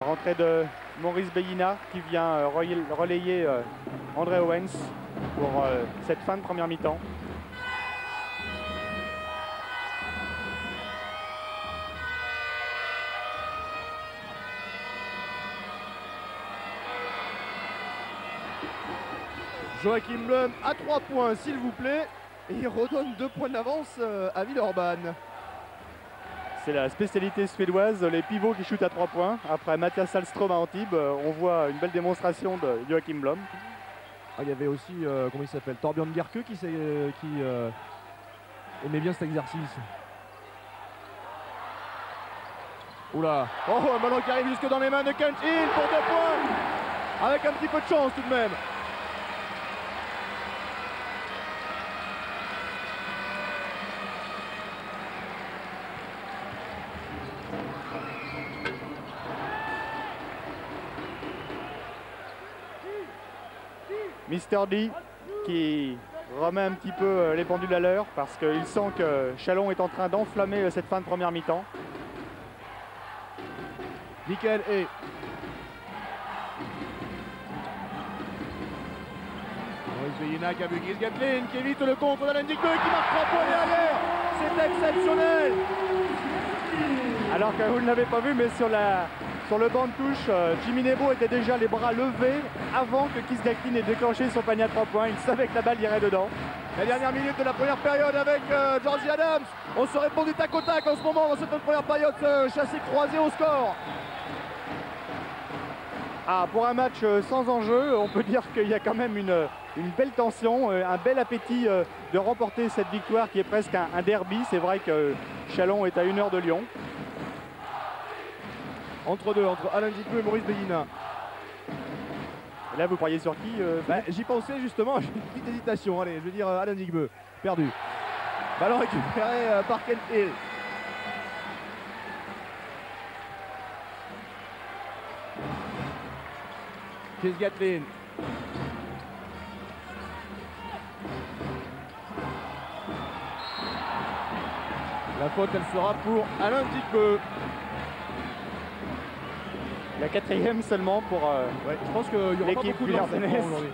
Rentrée de Maurice Bellina qui vient relayer André Owens pour cette fin de première mi-temps. Joachim Blum à 3 points, s'il vous plaît. Et il redonne 2 points d'avance à Villeurbanne. C'est la spécialité suédoise, les pivots qui shootent à 3 points. Après Mathias Salstrom à Antibes, on voit une belle démonstration de Joachim Blum. Ah, il y avait aussi, comment il s'appelle, Torbjörn Bjerke qui aimait bien cet exercice. Oula. Oh, un ballon qui arrive jusque dans les mains de Kent Hill pour 2 points. Avec un petit peu de chance tout de même. Mr. D qui remet un petit peu les pendules à l'heure parce qu'il sent que Chalon est en train d'enflammer cette fin de première mi-temps. Michael et Maurice Bellina qui a vu Chris Gatlin qui évite le contre d'Alain Digbeu qui marque 3 points derrière. C'est exceptionnel. Alors que vous ne l'avez pas vu, mais sur le banc de touche, Jimmy Nebo était déjà les bras levés avant que Keith Gatlin ait déclenché son panier à 3 points. Il savait que la balle irait dedans. La dernière minute de la première période avec Georgie Adams. On se répond du tac au tac en ce moment dans cette première période, chassé croisé au score. Ah, pour un match sans enjeu, on peut dire qu'il y a quand même une belle tension, un bel appétit de remporter cette victoire qui est presque un derby. C'est vrai que Chalon est à 1 heure de Lyon. Entre Alain Digbeu et Maurice Bellina. Et là, vous pariez sur qui J'y pensais justement, j'ai une petite hésitation. Allez, je veux dire Alain Digbeu, perdu. Ballon récupéré par Kent Hill. Chris Gatlin. La faute, elle sera pour Alain Digbeu. La 4e seulement pour ouais, je pense qu'il y aura pas beaucoup de lancers aujourd'hui.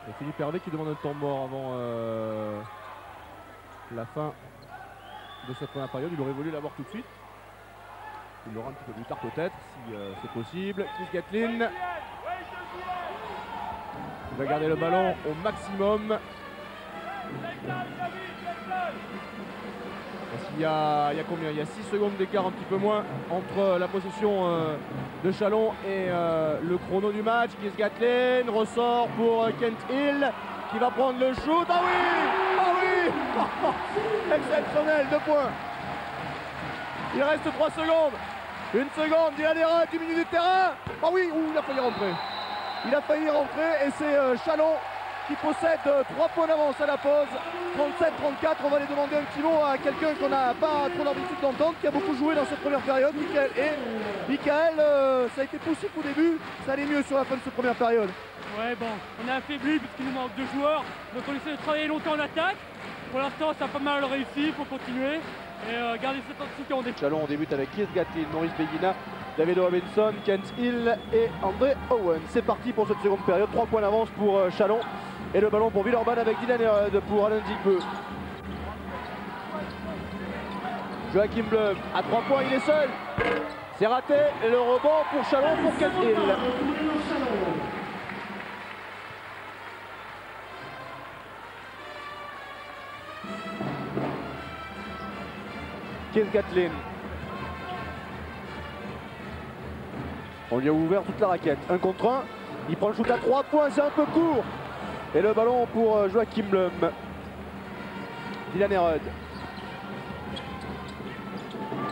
Et Philippe Hervé qui demande un temps mort avant la fin de cette première période. Il aurait voulu l'avoir tout de suite. Il l'aura un petit peu plus tard peut-être, si c'est possible. Chris Gatlin. Il va garder le ballon au maximum. Il y a combien? Il y a 6 secondes d'écart, un petit peu moins, entre la possession de Chalon et le chrono du match. Chris Gatlin ressort pour Kent Hill qui va prendre le shoot. Ah oui! Ah oui! Exceptionnel, 2 points. Il reste 3 secondes. 1 seconde, Dylan Herod, 10 minutes du terrain. Ah oui, il a failli rentrer. Il a failli rentrer et c'est Chalon qui possède 3 points d'avance à la pause. 37-34, on va les demander un petit mot à quelqu'un qu'on n'a pas trop l'habitude d'entendre, qui a beaucoup joué dans cette première période, Michael. Et Michael, ça a été poussif au début, ça allait mieux sur la fin de cette première période. Ouais, bon, on est affaibli puisqu'il nous manque 2 joueurs, donc on essaie de travailler longtemps en attaque. Pour l'instant, ça a pas mal réussi, il faut continuer et garder cette intensité en défense. Chalon, on débute avec Keith Gatlin, Maurice Bellina, David Robinson, Kent Hill et André Owens. C'est parti pour cette seconde période, 3 points d'avance pour Chalon. Et le ballon pour Villeurbanne avec Dylan Herod pour Alain Digbeu. Joachim Blum à 3 points, il est seul. C'est raté et le rebond pour Chalon pour Kent Hill. Keith Gatlin. On lui a ouvert toute la raquette. 1 contre 1. Il prend le shoot à 3 points, c'est un peu court. Et le ballon pour Joachim Blum. Dylan Herod.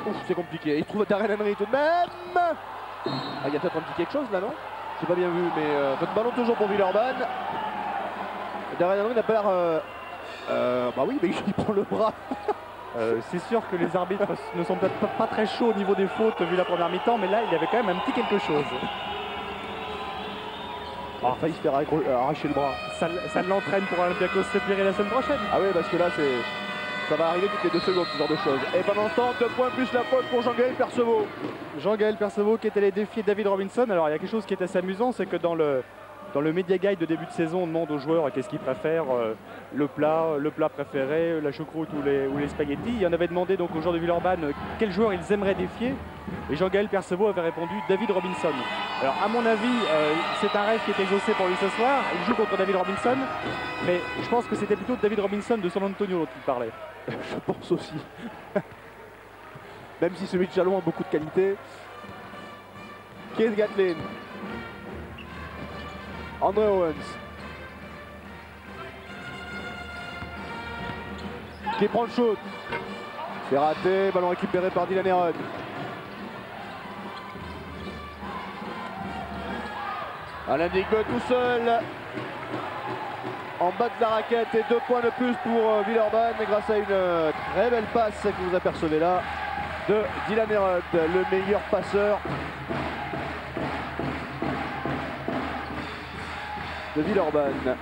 Ouf, c'est compliqué. Il trouve Darren Henry tout de même. Ah, il y a peut-être un petit quelque chose là, non? J'ai pas bien vu, mais votre ballon toujours pour Villeurbanne. Darren Henry n'a pas l'air... bah oui, mais il prend le bras. C'est sûr que les arbitres ne sont peut-être pas très chauds au niveau des fautes vu la première mi-temps, mais là il y avait quand même un petit quelque chose. Ah, failli se faire arracher le bras. Ça l'entraîne pour Olympiakos Sepiri la semaine prochaine. Ah oui, parce que là Ça va arriver toutes les 2 secondes, ce genre de choses. Et pendant ce temps, 2 points plus la faute pour Jean-Gaël Perceval. Jean-Gaël Perceval qui était allé défier David Robinson. Alors il y a quelque chose qui est assez amusant, c'est que dans le Media Guide de début de saison, on demande aux joueurs qu'est-ce qu'ils préfèrent, le plat préféré, la choucroute ou les spaghettis. Il y en avait demandé donc aux joueurs de Villeurbanne quel joueur ils aimeraient défier. Et Jean-Gaël Perceval avait répondu David Robinson. Alors à mon avis, c'est un rêve qui est exaucé pour lui ce soir. Il joue contre David Robinson, mais je pense que c'était plutôt David Robinson de San Antonio dont il parlait. Je pense aussi. Même si celui de Chalon a beaucoup de qualité. Keith Gatlin. André Owens. Qui prend le shoot. C'est raté, ballon récupéré par Dylan Herod. Alain Digbeu tout seul. En bas de la raquette et 2 points de plus pour Villeurbanne grâce à une très belle passe que vous apercevez là de Dylan Herod, le meilleur passeur de Villeurbanne.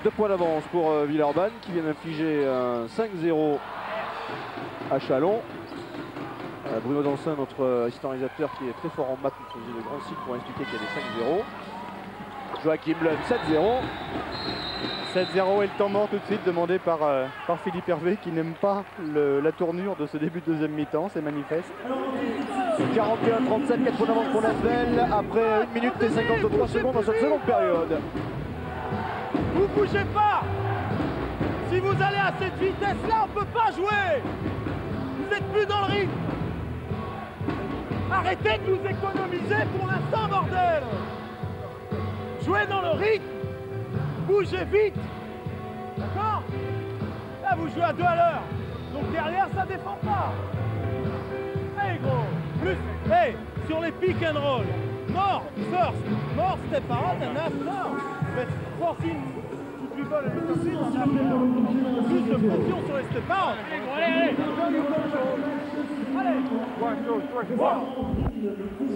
2 points d'avance pour Villeurbanne qui vient d'infliger un 5-0 à Chalon. Bruno Dancin, notre assistant réalisateur qui est très fort en maths, nous faisait de grands signes pour expliquer qu'il y avait 5-0. Joachim Lund 7-0. 7-0 et le temps mort tout de suite demandé par Philippe Hervé qui n'aime pas la tournure de ce début de deuxième mi-temps, c'est manifeste. 41-37, 4 points d'avance pour l'Asvel après 1 minute et 53 secondes dans cette seconde période. Vous bougez pas. Si vous allez à cette vitesse-là, on peut pas jouer. Vous n'êtes plus dans le rythme. Arrêtez de nous économiser pour l'instant, bordel. Jouez dans le rythme. Bougez vite. D'accord? Là, vous jouez à 2 à l'heure. Donc derrière, ça défend pas. Hey, gros. Plus. Hey, sur les pick and roll. More, first. More, step out, and after. But forcing to dribble a little bit, and after. Plus de pression sur les step out. Allez,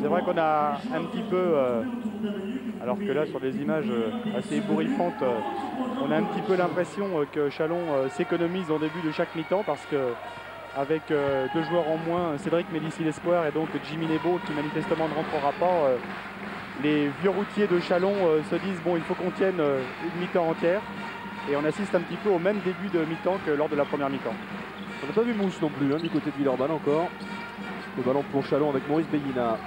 C'est vrai qu'on a un petit peu, alors que là sur des images assez ébouriffantes, on a un petit peu l'impression que Chalon s'économise en début de chaque mi-temps parce que avec 2 joueurs en moins, Cédric Médici l'espoir et donc Jimmy Nebo qui manifestement ne rentrera pas, les vieux routiers de Chalon se disent bon il faut qu'on tienne une mi-temps entière et on assiste un petit peu au même début de mi-temps que lors de la première mi-temps. On n'a pas vu Mousse non plus, hein, du côté de Villeurbanne encore. Le ballon pour Chalon avec Maurice Béguina.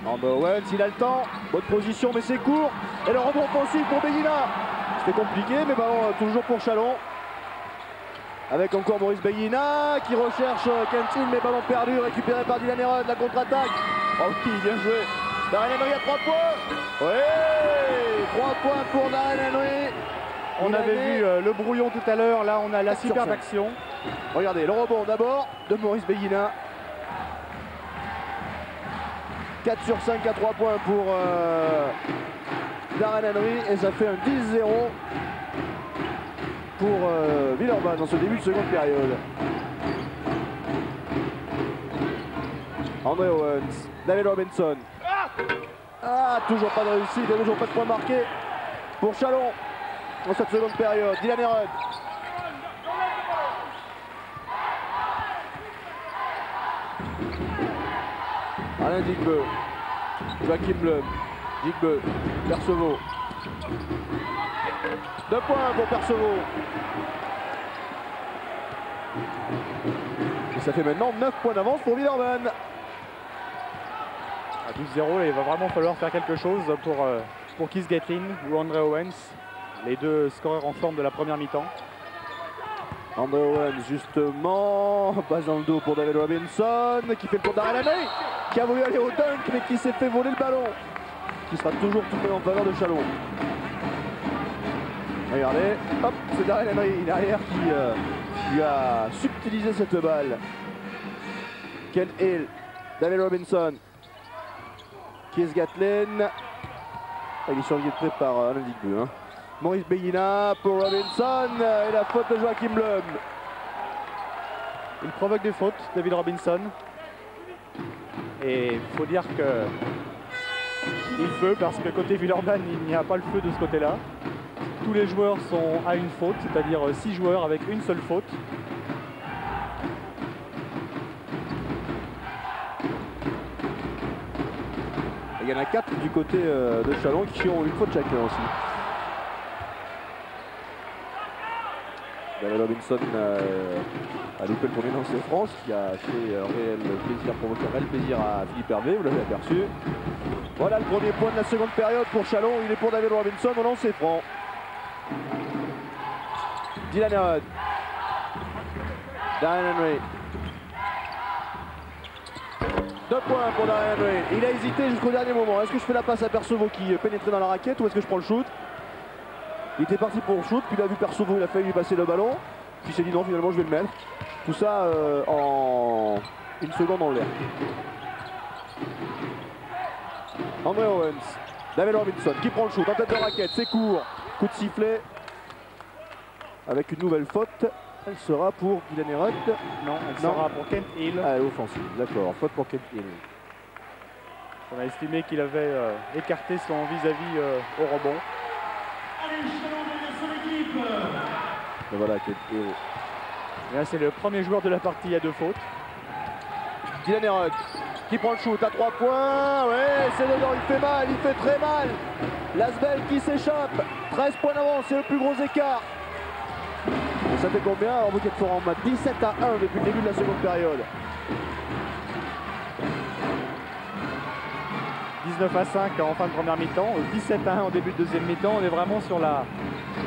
André Owens, il a le temps. Bonne position, mais c'est court. Et le rebond offensif pour Béguina. C'était compliqué, mais ballon toujours pour Chalon. Avec encore Maurice Béguina qui recherche Quentin, mais ballon perdu, récupéré par Dylan Herod. La contre-attaque. Oh oui, bien joué. Darren Henry à 3 points. Oui, 3 points pour Darren Henry. On avait vu le brouillon tout à l'heure, là on a la superbe action. Regardez, le rebond d'abord de Maurice Béguina. 4 sur 5 à 3 points pour Darren Henry et ça fait un 10-0 pour Villeurbanne dans ce début de seconde période. André Owens, David Robinson. Ah, toujours pas de réussite, toujours pas de point marqué pour Chalon dans cette seconde période. Dylan Herod. Alain Digbeu, Joachim Lund, Digbeu, Perceval. 2 points pour Perceval. Et ça fait maintenant 9 points d'avance pour Villeurbanne. À 12-0, il va vraiment falloir faire quelque chose pour Keith Gatlin ou André Owens, les 2 scoreurs en forme de la première mi-temps. André Owens justement, passe dans le dos pour David Robinson qui fait le tour d'Darren Henry, qui a voulu aller au dunk mais qui s'est fait voler le ballon, qui sera toujours tombé en faveur de Chalon. Regardez, hop, c'est Darren Henry derrière qui lui a subtilisé cette balle. Ken Hill, David Robinson, Keith Gatlin, il est surveillé de près par Alain Digbeu. Hein. Maurice Béguina pour Robinson et la faute de Joachim Lund. Il provoque des fautes, David Robinson. Et il faut dire que il peut parce que côté Villeurbanne, il n'y a pas le feu de ce côté-là. tous les joueurs sont à une faute, c'est-à-dire 6 joueurs avec une seule faute. Il y en a 4 du côté de Chalon qui ont une faute chacun aussi. David Robinson a loupé le premier lancer France, qui a fait un réel plaisir, provoqué un réel plaisir à Philippe Hervé, vous l'avez aperçu. Voilà le premier point de la seconde période pour Chalon, il est pour David Robinson au lancer franc. Dylan Herod. Darren Henry. 2 points pour Darren Henry. Il a hésité jusqu'au dernier moment. Est-ce que je fais la passe à Perceval qui pénétrait dans la raquette ou est-ce que je prends le shoot? Il était parti pour le shoot, puis il a vu Perceval, il a failli lui passer le ballon. Puis il s'est dit non, finalement je vais le mettre. Tout ça en 1 seconde en l'air. André Owens. David Robinson qui prend le shoot en tête de raquette. C'est court. Coup de sifflet. Avec une nouvelle faute. Elle sera pour Dylan Herod. Non, elle sera pour Kent Hill. Ah, offensive, d'accord. Faute pour Kent Hill. On a estimé qu'il avait écarté son vis-à-vis au rebond. Et voilà, Kent Hill. Et là, c'est le premier joueur de la partie à 2 fautes. Dylan Herod qui prend le shoot à 3 points. Ouais, c'est dedans, il fait mal, il fait très mal. Lasbel qui s'échappe. 13 points d'avance, c'est le plus gros écart. Et ça fait combien? Alors vous êtes fort en maths. 17 à 1 depuis le début de la seconde période. 19 à 5 en fin de première mi-temps, 17 à 1 en début de deuxième mi-temps. On est vraiment sur la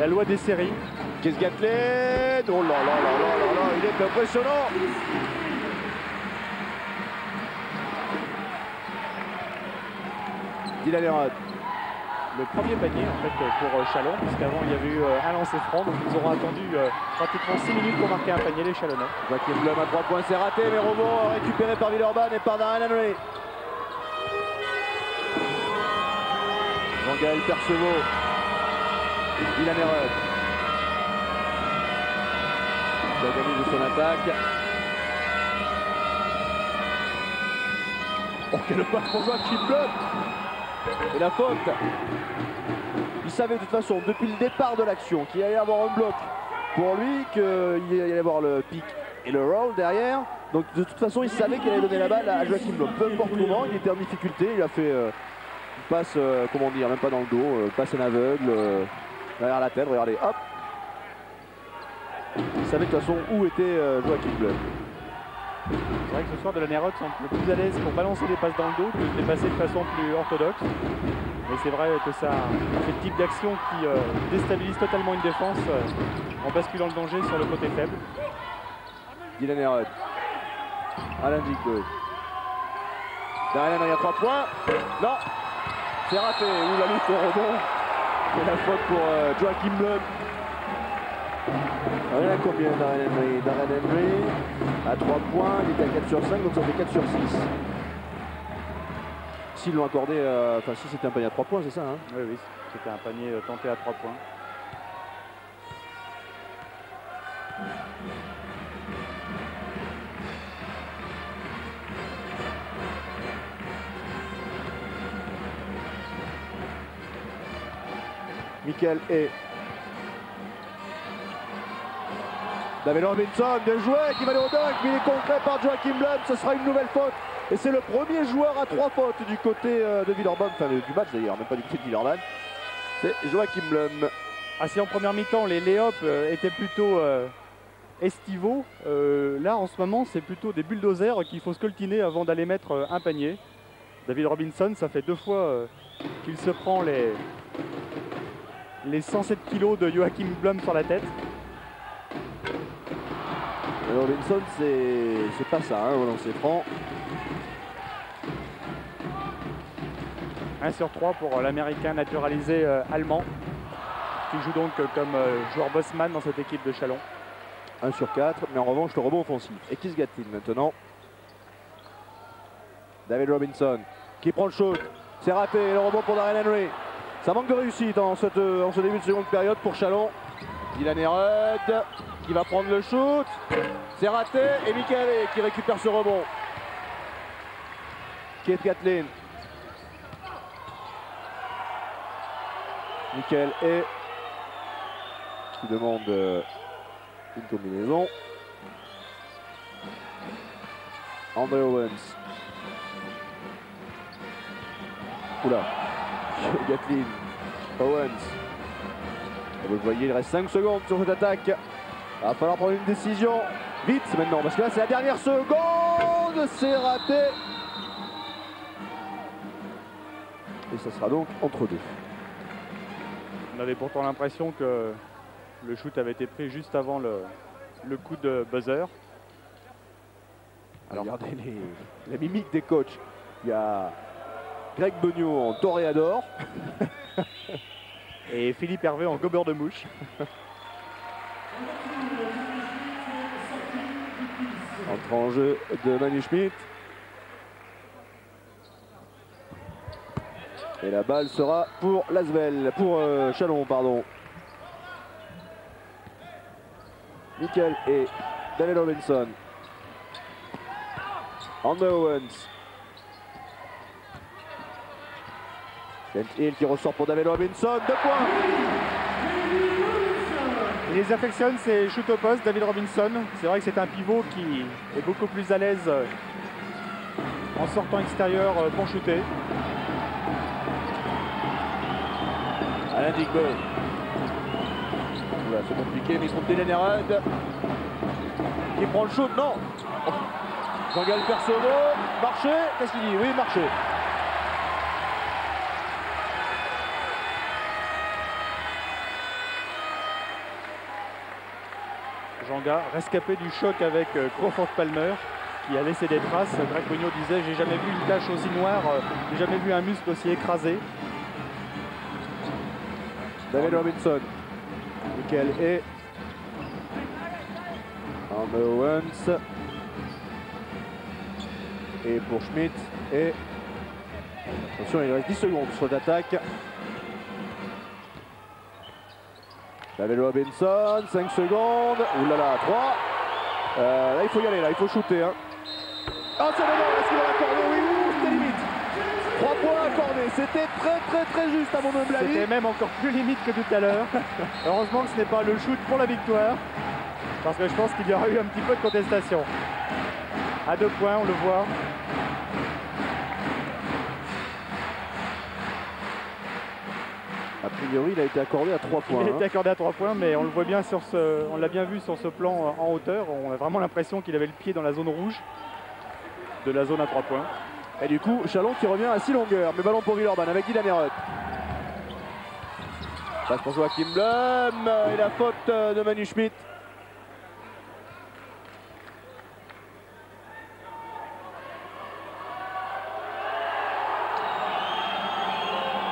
loi des séries. Keith Gatlin. Oh là là là là là là, il est impressionnant. Dylan Herod. Le premier panier en fait pour Chalon, puisqu'avant il y avait eu un lancer franc, donc ils auront attendu pratiquement 6 minutes pour marquer un panier, les Chalonnais. Joachim Blum à 3 points, c'est raté, mais rebond récupéré par Villeurbanne et par Darren Henry. Jean-Gaël Perceval. Dylan Herod. Il organise son attaque. Oh, quel passe pour Joachim Blum. Et la faute. Il savait de toute façon depuis le départ de l'action qu'il allait y avoir un bloc pour lui, qu'il allait y avoir le pick et le roll derrière. Donc de toute façon il savait qu'il allait donner la balle à Joachim Blum. Peu importe comment, il était en difficulté, il a fait une passe, comment dire, même pas dans le dos, passe en aveugle, derrière la tête, regardez, hop. Il savait de toute façon où était Joachim Blum. C'est vrai que ce soir, Dylan Herod sont le plus à l'aise pour balancer des passes dans le dos que de les passer de façon plus orthodoxe. Mais c'est vrai que ça fait le type d'action qui déstabilise totalement une défense en basculant le danger sur le côté faible. Dylan Herod. Alain Digbo. Darren Henry à 3 points. Non, c'est raté. Ou la lutte au rebond. Et la faute pour Joachim Blum. On est à combien Darren Henry? Darren Henry à 3 points, il était à 4 sur 5, donc ça fait 4 sur 6. S'ils l'ont accordé, enfin si c'était un panier à 3 points, c'est ça hein? Oui, oui, c'était un panier tenté à 3 points. Michael et David Robinson, bien joué, qui va aller au dunk, mais il est concret par Joachim Blum, ce sera une nouvelle faute. Et c'est le premier joueur à 3 fautes du côté de Villeurbanne, enfin du match d'ailleurs, même pas du côté de Villeurbanne. C'est Joachim Blum. Ah, si en première mi-temps les lay-ups étaient plutôt estivaux, là en ce moment c'est plutôt des bulldozers qu'il faut scoltiner avant d'aller mettre un panier. David Robinson, ça fait 2 fois qu'il se prend les 107 kilos de Joachim Blum sur la tête. Robinson, c'est pas ça, hein, voilà, c'est franc. 1 sur 3 pour l'américain naturalisé allemand, qui joue donc comme joueur bossman dans cette équipe de Chalon. 1 sur 4, mais en revanche le rebond offensif. Et Keith Gatlin maintenant. David Robinson qui prend le shoot. C'est raté, le rebond pour Darren Henry. Ça manque de réussite en ce début de seconde période pour Chalon. Dylan Herod qui va prendre le shoot. C'est raté et Michael qui récupère ce rebond. Keith Gatlin. Michael et qui demande une combinaison. André Owens. Oula. Gatlin. Owens. Et vous le voyez, il reste 5 secondes sur cette attaque. Il va falloir prendre une décision vite maintenant, parce que là c'est la dernière seconde. C'est raté. Et ça sera donc entre deux. On avait pourtant l'impression que le shoot avait été pris juste avant le coup de buzzer. Alors regardez les mimiques des coachs. Il y a Greg Beugnot en toréador. Et Philippe Hervé en gobeur de mouche. Entre en jeu de Manu Schmidt. Et la balle sera pour Lasvel, pour Chalon, pardon. Michael et David Robinson. André Owens. Kent Hill qui ressort pour David Robinson. 2 points. Il les affectionne, ces shoot au poste, David Robinson. C'est vrai que c'est un pivot qui est beaucoup plus à l'aise en sortant extérieur pour shooter. Alain Digbo. Voilà, c'est compliqué, mais ils sont Dylan Herod. Qui prend le shoot, non. Jean-Gal Persono. Marché. Qu'est-ce qu'il dit? Oui, marché. Jean-Gars, rescapé du choc avec Crawford Palmer, qui a laissé des traces. Greg Beugnot disait, j'ai jamais vu une tache aussi noire, j'ai jamais vu un muscle aussi écrasé. David Robinson. Michael et André Owens. Et pour Schmidt. Et attention, il reste 10 secondes sur l'attaque. David Robinson, 5 secondes. Ouh là là, 3. Là, il faut y aller, là, il faut shooter. Hein. Ah, c'est bon, est-ce qu'il va l'accorder? Oui, c'était limite. 3 points accordés, c'était très juste à mon humble avis. C'était même encore plus limite que tout à l'heure. Heureusement que ce n'est pas le shoot pour la victoire, parce que je pense qu'il y aura eu un petit peu de contestation. À 2 points, on le voit. A priori, il a été accordé à 3 points. Il a été accordé à 3 points, mais on le voit bien sur ce, on l'a bien vu sur ce plan en hauteur. On a vraiment l'impression qu'il avait le pied dans la zone rouge de la zone à 3 points. Et du coup, Chalon qui revient à 6 longueurs. Mais ballon pour Villeurbanne avec Dylan Herod. Passe pour Joachim Blum. Et la faute de Manu Schmidt.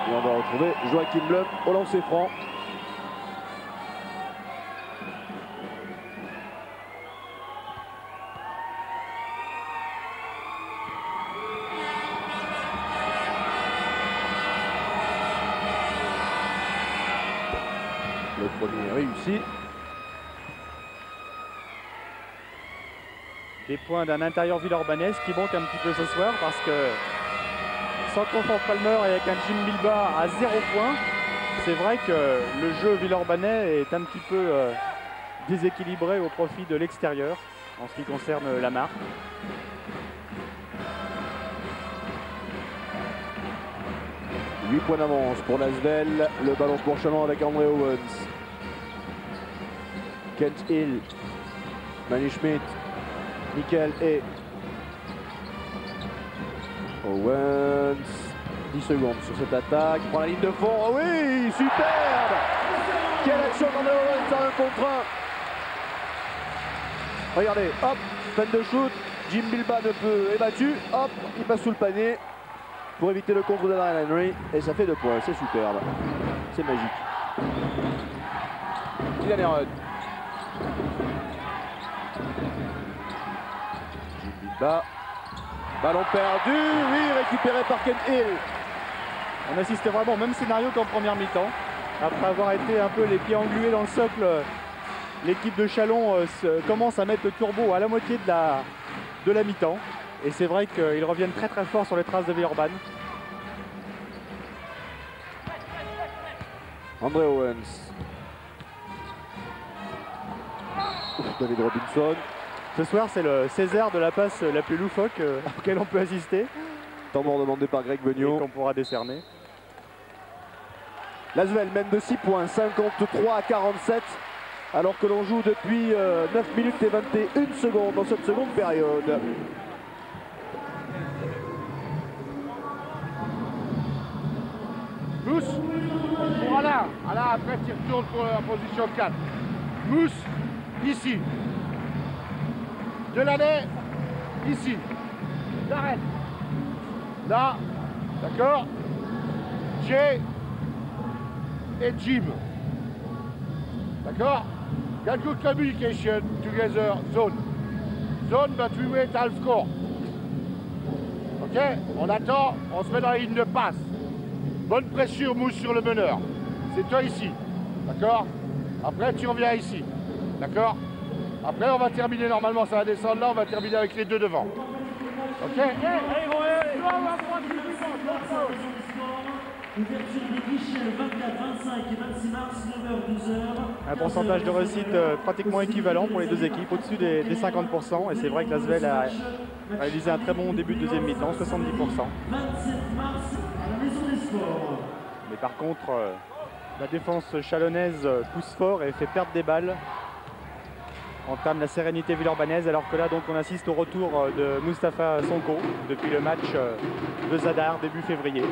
Et on va retrouver Joachim Blum au lancer franc. Le premier réussi. Des points d'un intérieur villeurbanais qui manque un petit peu ce soir parce que sans Crawford Palmer et avec un Jim Bilba à 0 points, c'est vrai que le jeu villeurbanais est un petit peu déséquilibré au profit de l'extérieur en ce qui concerne la marque. « 8 points d'avance pour Lasvel. Le ballon pour Chalon avec André Owens. Kent Hill. Manu Schmidt. Michael et Owens. 10 secondes sur cette attaque. Il prend la ligne de fond. Oh oui, superbe! Quelle action d'André Owens en 1 contre 1. Regardez, hop, peine de shoot. Jim Bilba ne peut est battu. Hop, il passe sous le panier pour éviter le contre de Darren Henry. Et ça fait 2 points. C'est superbe. C'est magique. Dylan Herod. Jim Bilba. Ballon perdu, oui, récupéré par Kent Hill. On assiste vraiment au même scénario qu'en première mi-temps. Après avoir été un peu les pieds englués dans le socle, l'équipe de Chalon commence à mettre le turbo à la moitié de la mi-temps. Et c'est vrai qu'ils reviennent très fort sur les traces de Villeurbanne. André Owens. David Robinson. Ce soir, c'est le César de la passe la plus loufoque auquel on peut assister Temps mort demandé par Greg et Beugnot. qu'on pourra décerner. L'Asvel mène de 6 points, 53 à 47, alors que l'on joue depuis 9 minutes et 21 secondes dans cette seconde période. Mousse pour Alain. Alain, après, tu retournes pour la position 4. Mousse, ici. Delaney, ici. J'arrête. Là, d'accord. Jay et Jim. D'accord? Got good communication together. Zone. Zone, but we wait half score. Ok? On attend, on se met dans la ligne de passe. Bonne pression, Mousse, sur le meneur. C'est toi ici. D'accord? Après, tu reviens ici. D'accord? Après, on va terminer normalement, ça va descendre là, on va terminer avec les deux devant. Ok? Ouverture des guichets le 24, 25 et 26 mars, 9h, 12h. Un pourcentage de réussite pratiquement équivalent pour les deux équipes, au-dessus des 50%. Et c'est vrai que l'Asvel a réalisé un très bon début de deuxième mi-temps, 70%. 27 mars à la Maison des Sports. Mais par contre, la défense chalonnaise pousse fort et fait perdre des balles. Entame la sérénité villeurbannaise, alors que là donc on assiste au retour de Mustapha Sonko depuis le match de Zadar début février.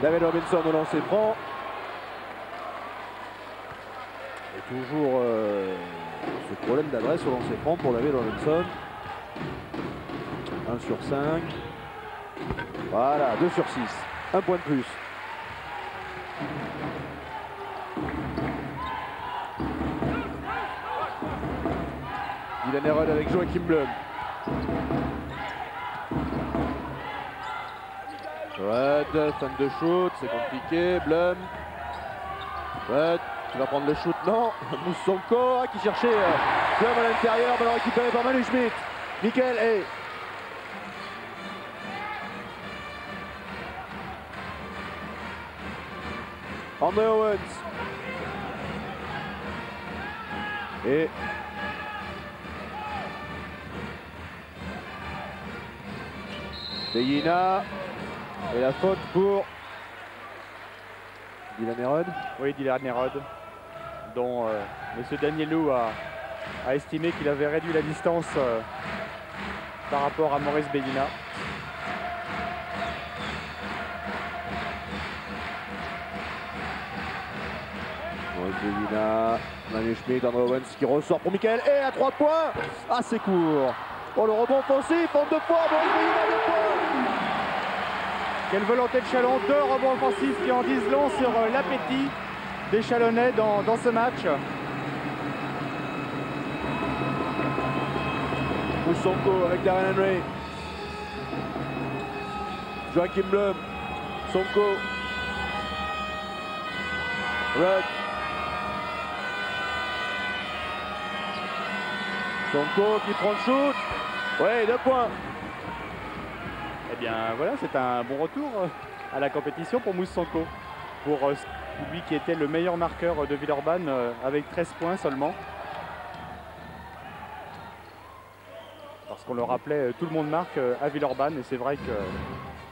David Robinson au lancer franc. Et toujours ce problème d'adresse au lancer franc pour David Robinson. 1 sur 5. Voilà, 2 sur 6. 1 point de plus. Dylan Herod avec Joachim Blum. Red, fin de shoot, c'est compliqué. Blum. Red, qui va prendre le shoot. Non, Moussonko qui cherchait Blum à l'intérieur, ballon récupéré par Manu Schmidt. Michael et André Owens. Et Beyina. Et la faute pour Dylan Herod. Oui, Dylan Herod, dont M. Danielou a estimé qu'il avait réduit la distance par rapport à Maurice Beyina. Maurice Beyina, Manu Schmidt, André Owens qui ressort pour Michael. Et à 3 points. Ah, c'est court. Oh, le rebond offensif en 2 points. Maurice Beyina, 2 points. Quelle volonté de Chalon, 2 rebonds offensifs qui en disent long sur l'appétit des Chalonnais dans ce match. Moussonko avec Darren Henry. Joachim Blum. Sonko. Red. Sonko qui prend le shoot. Ouais, 2 points. Eh bien voilà, c'est un bon retour à la compétition pour Moussonko. Pour lui qui était le meilleur marqueur de Villeurbanne avec 13 points seulement. Parce qu'on le rappelait, tout le monde marque à Villeurbanne et c'est vrai que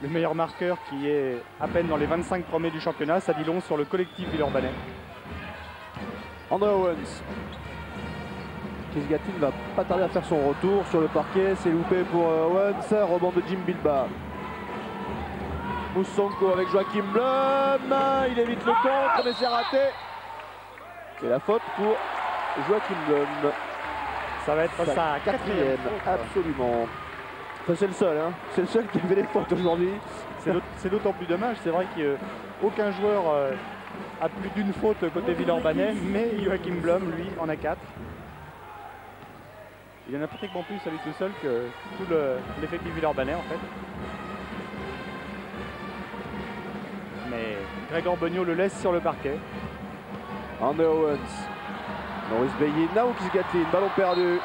le meilleur marqueur qui est à peine dans les 25 premiers du championnat, ça dit long sur le collectif villeurbanais. André Owens. Chris Gatlin va pas tarder à faire son retour sur le parquet. C'est loupé pour Owens. Rebond de Jim Bilba. Moussonko avec Joachim Blum. Il évite le contre, mais c'est raté. Et la faute pour Joachim Blum. Ça va être sa quatrième faute. Absolument. Enfin, c'est le seul, hein. C'est le seul qui fait des fautes aujourd'hui. C'est d'autant plus dommage. C'est vrai qu'aucun joueur a plus d'une faute côté villeurbanais, mais Joachim Blum, lui, en a 4. Il y en a pratiquement plus à lui tout seul que tout l'effectif villeurbanais en fait. Mais Grégoire Beugnot le laisse sur le parquet. André Owens. Maurice Beyina ou Chris Gatlin. Ballon perdu.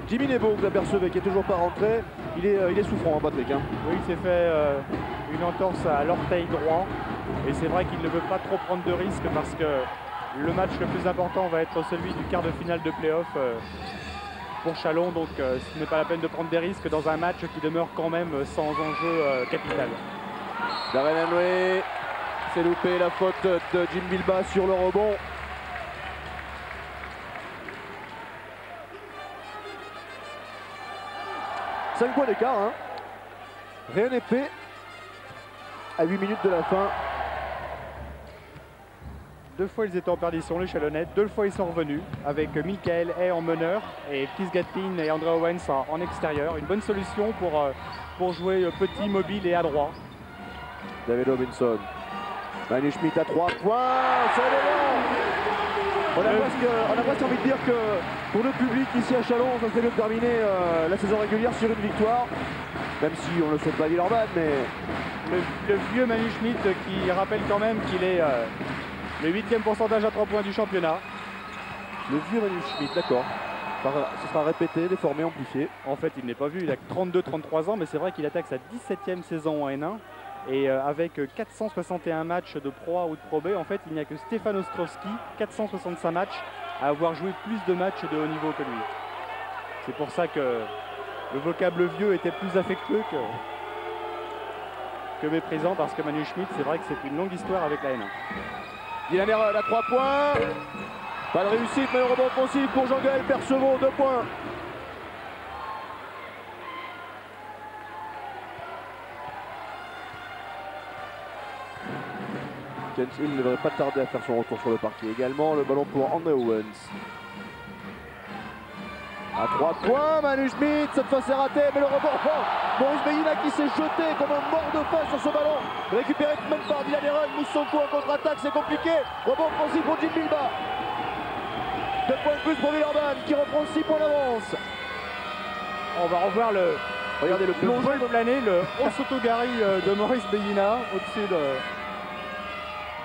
Jimmy Nebo, vous apercevez, qui est toujours pas rentré. Il est souffrant, hein, Patrick. Hein. Oui, il s'est fait une entorse à l'orteil droit. Et c'est vrai qu'il ne veut pas trop prendre de risques parce que le match le plus important va être celui du quart de finale de play-off pour Chalon. Donc ce n'est pas la peine de prendre des risques dans un match qui demeure quand même sans enjeu capital. Darren Henry, c'est loupé la faute de Jim Bilbas sur le rebond. « 5 points d'écart, hein. Rien n'est fait à 8 minutes de la fin. » 2 fois ils étaient en perdition les Chalonnais, 2 fois ils sont revenus avec Michael Hay en meneur et Keith Gatlin et André Owens en extérieur. Une bonne solution pour jouer petit, mobile et adroit. David Robinson. Manu Schmidt à 3 points sur l'élan. On a presque envie de dire que pour le public ici à Chalon, ça serait de terminer la saison régulière sur une victoire. Même si on ne le souhaite pas Villeurbanne, mais... Le vieux Manu Schmidt qui rappelle quand même qu'il est le 8e pourcentage à 3 points du championnat. Le vieux Manu Schmidt, d'accord. Ce sera répété, déformé, amplifié. En fait, il n'est pas vu, il a 32-33 ans, mais c'est vrai qu'il attaque sa 17e saison en N1. Et avec 461 matchs de Pro A ou de Pro B, en fait, il n'y a que Stefan Ostrowski, 465 matchs, à avoir joué plus de matchs de haut niveau que lui. C'est pour ça que le vocable vieux était plus affectueux que méprisant, parce que Manu Schmidt, c'est vrai que c'est une longue histoire avec la N1. Dylan Herod à 3 points. Pas de réussite, mais le rebond offensif pour Jean-Gaël Percevaux, 2 points. Kent Hill ne devrait pas tarder à faire son retour sur le parquet également. Le ballon pour André Owens. À 3 points, Manu Schmidt, cette fois c'est raté, mais le rebond. Oh, Maurice Beillina qui s'est jeté comme un mort de faim sur ce ballon. Récupéré même par Dylan Herod. Moussonko en contre-attaque, c'est compliqué. Rebond offensif pour Jim Bilbas. 2 points de plus pour Villeurbanne qui reprend 6 points d'avance. On va revoir le... Regardez le plongé de l'année, le Osotogari de Maurice Beillina au-dessus de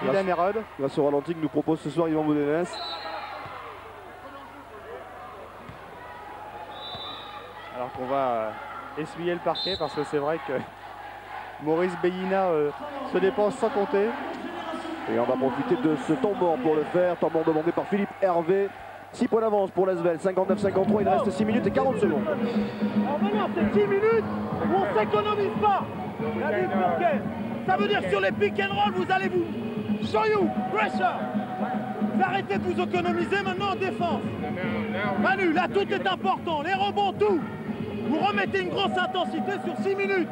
Dylan Herod. Grâce au ralenti que nous propose ce soir Yvan Boudenès. Alors qu'on va essuyer le parquet parce que c'est vrai que Maurice Beillina se dépense sans compter. Et on va profiter de ce temps mort pour le faire. Temps mort demandé par Philippe Hervé. 6 points d'avance pour l'Asvel, 59-53, il reste 6 minutes et 40 secondes. Revenir, c'est 10 minutes où on s'économise pas. Ça veut dire que sur les pick and roll, vous allez vous show you, pressure. Vous arrêtez de vous économiser maintenant en défense. Manu, là tout est important, les rebonds, tout. Vous remettez une grosse intensité sur 6 minutes.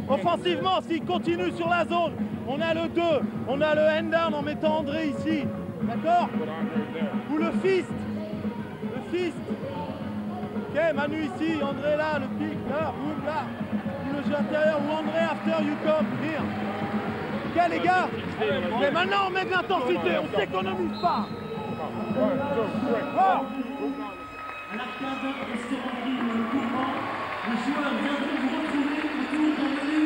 Offensivement, s'il continue sur la zone, on a le 2, on a le hand down en mettant André ici. D'accord? Ou le fist. Le fist. Ok, Manu ici, André là, le pic, là, boum, là. Ou le jeu intérieur, ou André after you come, here. Ok les gars? Mais maintenant on met de l'intensité, on s'économise pas. Oh. À l'arcade restauranterie le courant, les joueurs viendront vous retrouver autour d'un menu.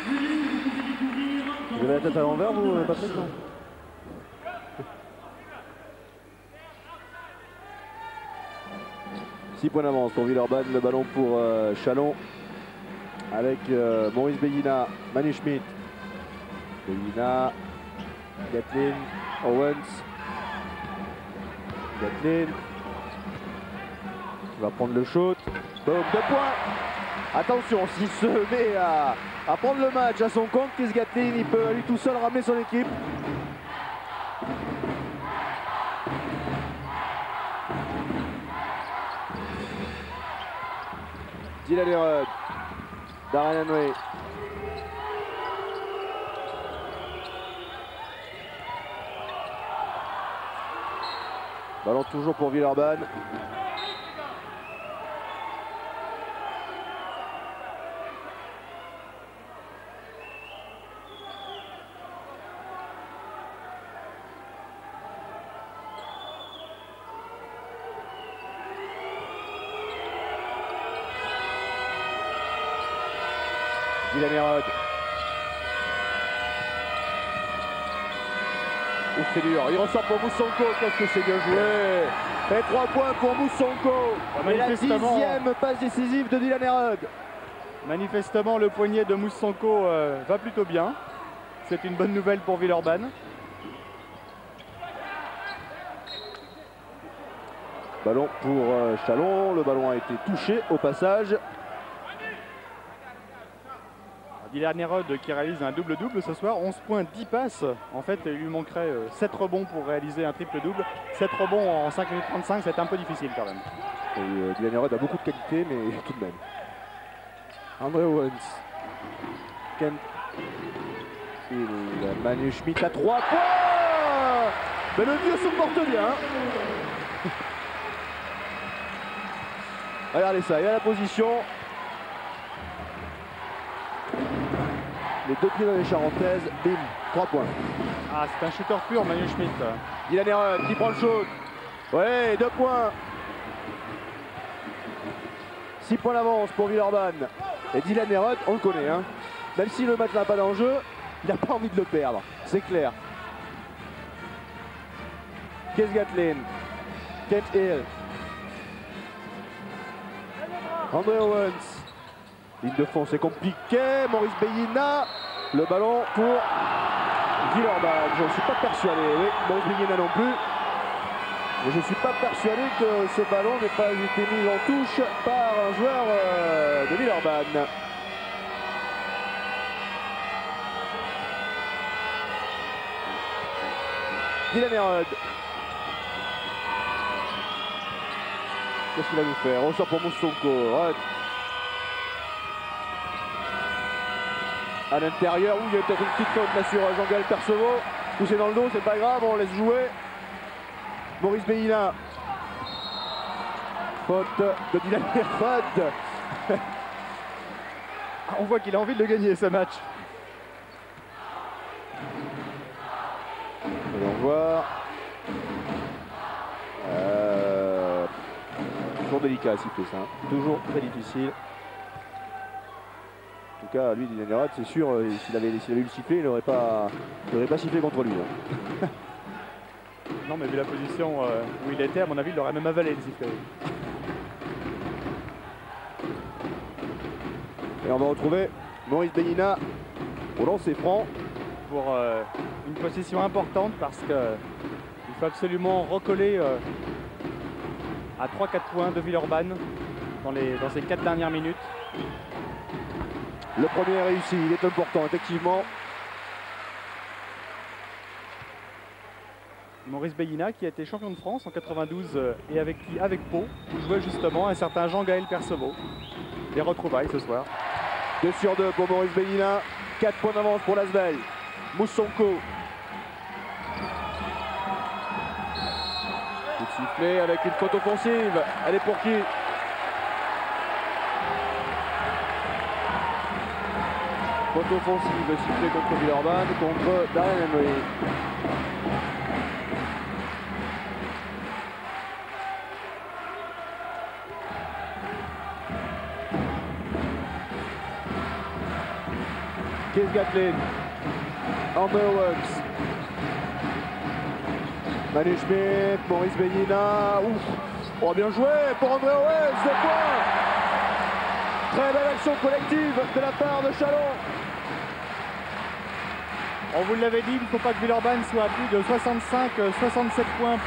Venez, vous pouvez découvrir. Vous avez la tête à l'envers, vous, Patrick? Non. 6 points d'avance pour Villeurbanne, le ballon pour Chalon avec Maurice Beillina, Manu Schmidt, Beillina, Gatlin, Owens, Gatlin qui va prendre le shoot, boum, 2 points. Attention, s'il se met à prendre le match à son compte, Keith Gatlin, il peut à lui tout seul ramener son équipe. Dylan Herod, Darren Henry. Ballon toujours pour Villeurbanne. Dylan Herod. C'est dur, il ressort pour Moussonko, qu'est-ce que c'est bien joué. Et 3 points pour Moussonko. Et la 10e passe décisive de Dylan Herod. Manifestement, le poignet de Moussonko va plutôt bien. C'est une bonne nouvelle pour Villeurbanne. Ballon pour Chalon. Le ballon a été touché au passage. Dylan Hérode qui réalise un double-double ce soir. 11 points, 10 passes. En fait, il lui manquerait 7 rebonds pour réaliser un triple-double. 7 rebonds en 5 minutes 35, c'est un peu difficile quand même. Et Dylan Hérode a beaucoup de qualité, mais tout de même. André Owens. Kent. Manu Schmidt à 3 points. Mais le vieux se porte bien. Regardez ça, il a la position. Les deux pieds dans les charentaises, bim, 3 points. Ah, c'est un shooter pur, Manu Schmidt. Dylan Hérode qui prend le shoot. Ouais, 2 points. 6 points d'avance pour Villeurbanne. Et Dylan Hérode, on le connaît, hein. Même si le match n'a pas d'enjeu, il n'a pas envie de le perdre, c'est clair. Kees Gatlin, Kent Hill, André Owens. Ligne de fond, c'est compliqué. Maurice Beyina, le ballon pour Villeurbanne. Je ne suis pas persuadé, oui, Maurice Beyina non plus. Mais je ne suis pas persuadé que ce ballon n'ait pas été mis en touche par un joueur de Villeurbanne. Dylan Hérode. Qu'est-ce qu'il va nous faire? On sort pour Moussonko. À l'intérieur, où il y a peut-être une petite faute là sur Jean-Gaël Percevaux. Poussé dans le dos, c'est pas grave, on laisse jouer. Maurice Beyina. Faute de Dylan Hérode. On voit qu'il a envie de le gagner ce match. Voyons voir. Toujours délicat à siffler ça. Toujours très difficile. En tout cas, lui, Dylan Hérode, c'est sûr, s'il avait eu le sifflet, il n'aurait pas sifflé contre lui. Hein. Non, mais vu la position où il était, à mon avis, il aurait même avalé le sifflet. Et on va retrouver Maurice Beyina au lancer franc. Pour une possession importante parce qu'il faut absolument recoller à 3-4 points de Villeurbanne dans ces 4 dernières minutes. Le premier est réussi, il est important, effectivement. Maurice Beyina qui a été champion de France en 92 et avec Pau, où jouait justement un certain Jean-Gaël Percevaux. Les retrouvailles ce soir. 2 sur 2 pour Maurice Beyina, 4 points d'avance pour l'Asvel. Moussonko. Coup de sifflet avec une faute offensive. Elle est pour qui? Faute offensive sifflée contre Villeurbanne, contre Darren Henry. Kees Gatlin. André Owens. Manu Schmidt, Maurice Beyina. Ouf. Oh, bien joué pour André Owens, 2 points. Très belle action collective de la part de Chalon. On vous l'avait dit, il ne faut pas que Villeurbanne soit à plus de 65-67 points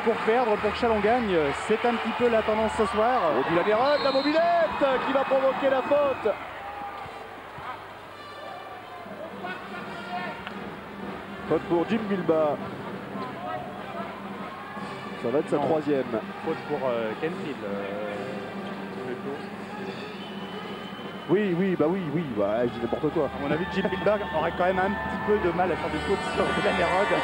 pour perdre, pour que Chalon gagne. C'est un petit peu la tendance ce soir. Oh, Dylan Hérode, la mobilette qui va provoquer la faute. Faute pour Jim Bilba. Ça va être sa 3e. Faute pour Kent Hill. Oui, bah, je dis n'importe quoi. À mon avis, Jim Bilba aurait quand même un petit peu de mal à faire des fautes sur Dylan Hérode.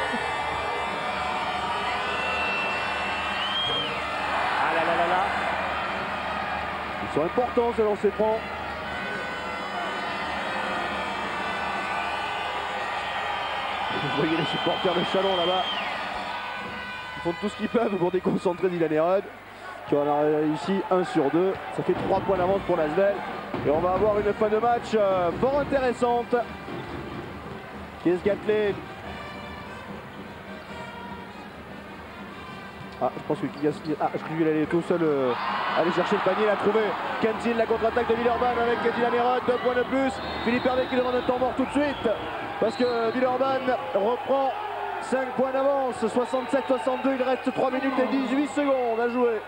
Ah là là là là. Ils sont importants ces lancers francs. Vous voyez les supporters de Chalon là-bas. Ils font tout ce qu'ils peuvent pour déconcentrer Dylan Hérode, qui en a réussi 1 sur 2. Ça fait 3 points d'avance pour l'Asvel. Et on va avoir une fin de match fort intéressante. Kees Gatlin. Ah, je pense que Kigasli. Ah, je crois qu'il allait tout seul aller chercher le panier, il a trouvé. Kent Hill, la contre-attaque de Villeurbanne avec Dylan Herod, 2 points de plus. Philippe Hervé qui demande un temps mort tout de suite. Parce que Villeurbanne reprend 5 points d'avance. 67-62, il reste 3 minutes et 18 secondes à jouer.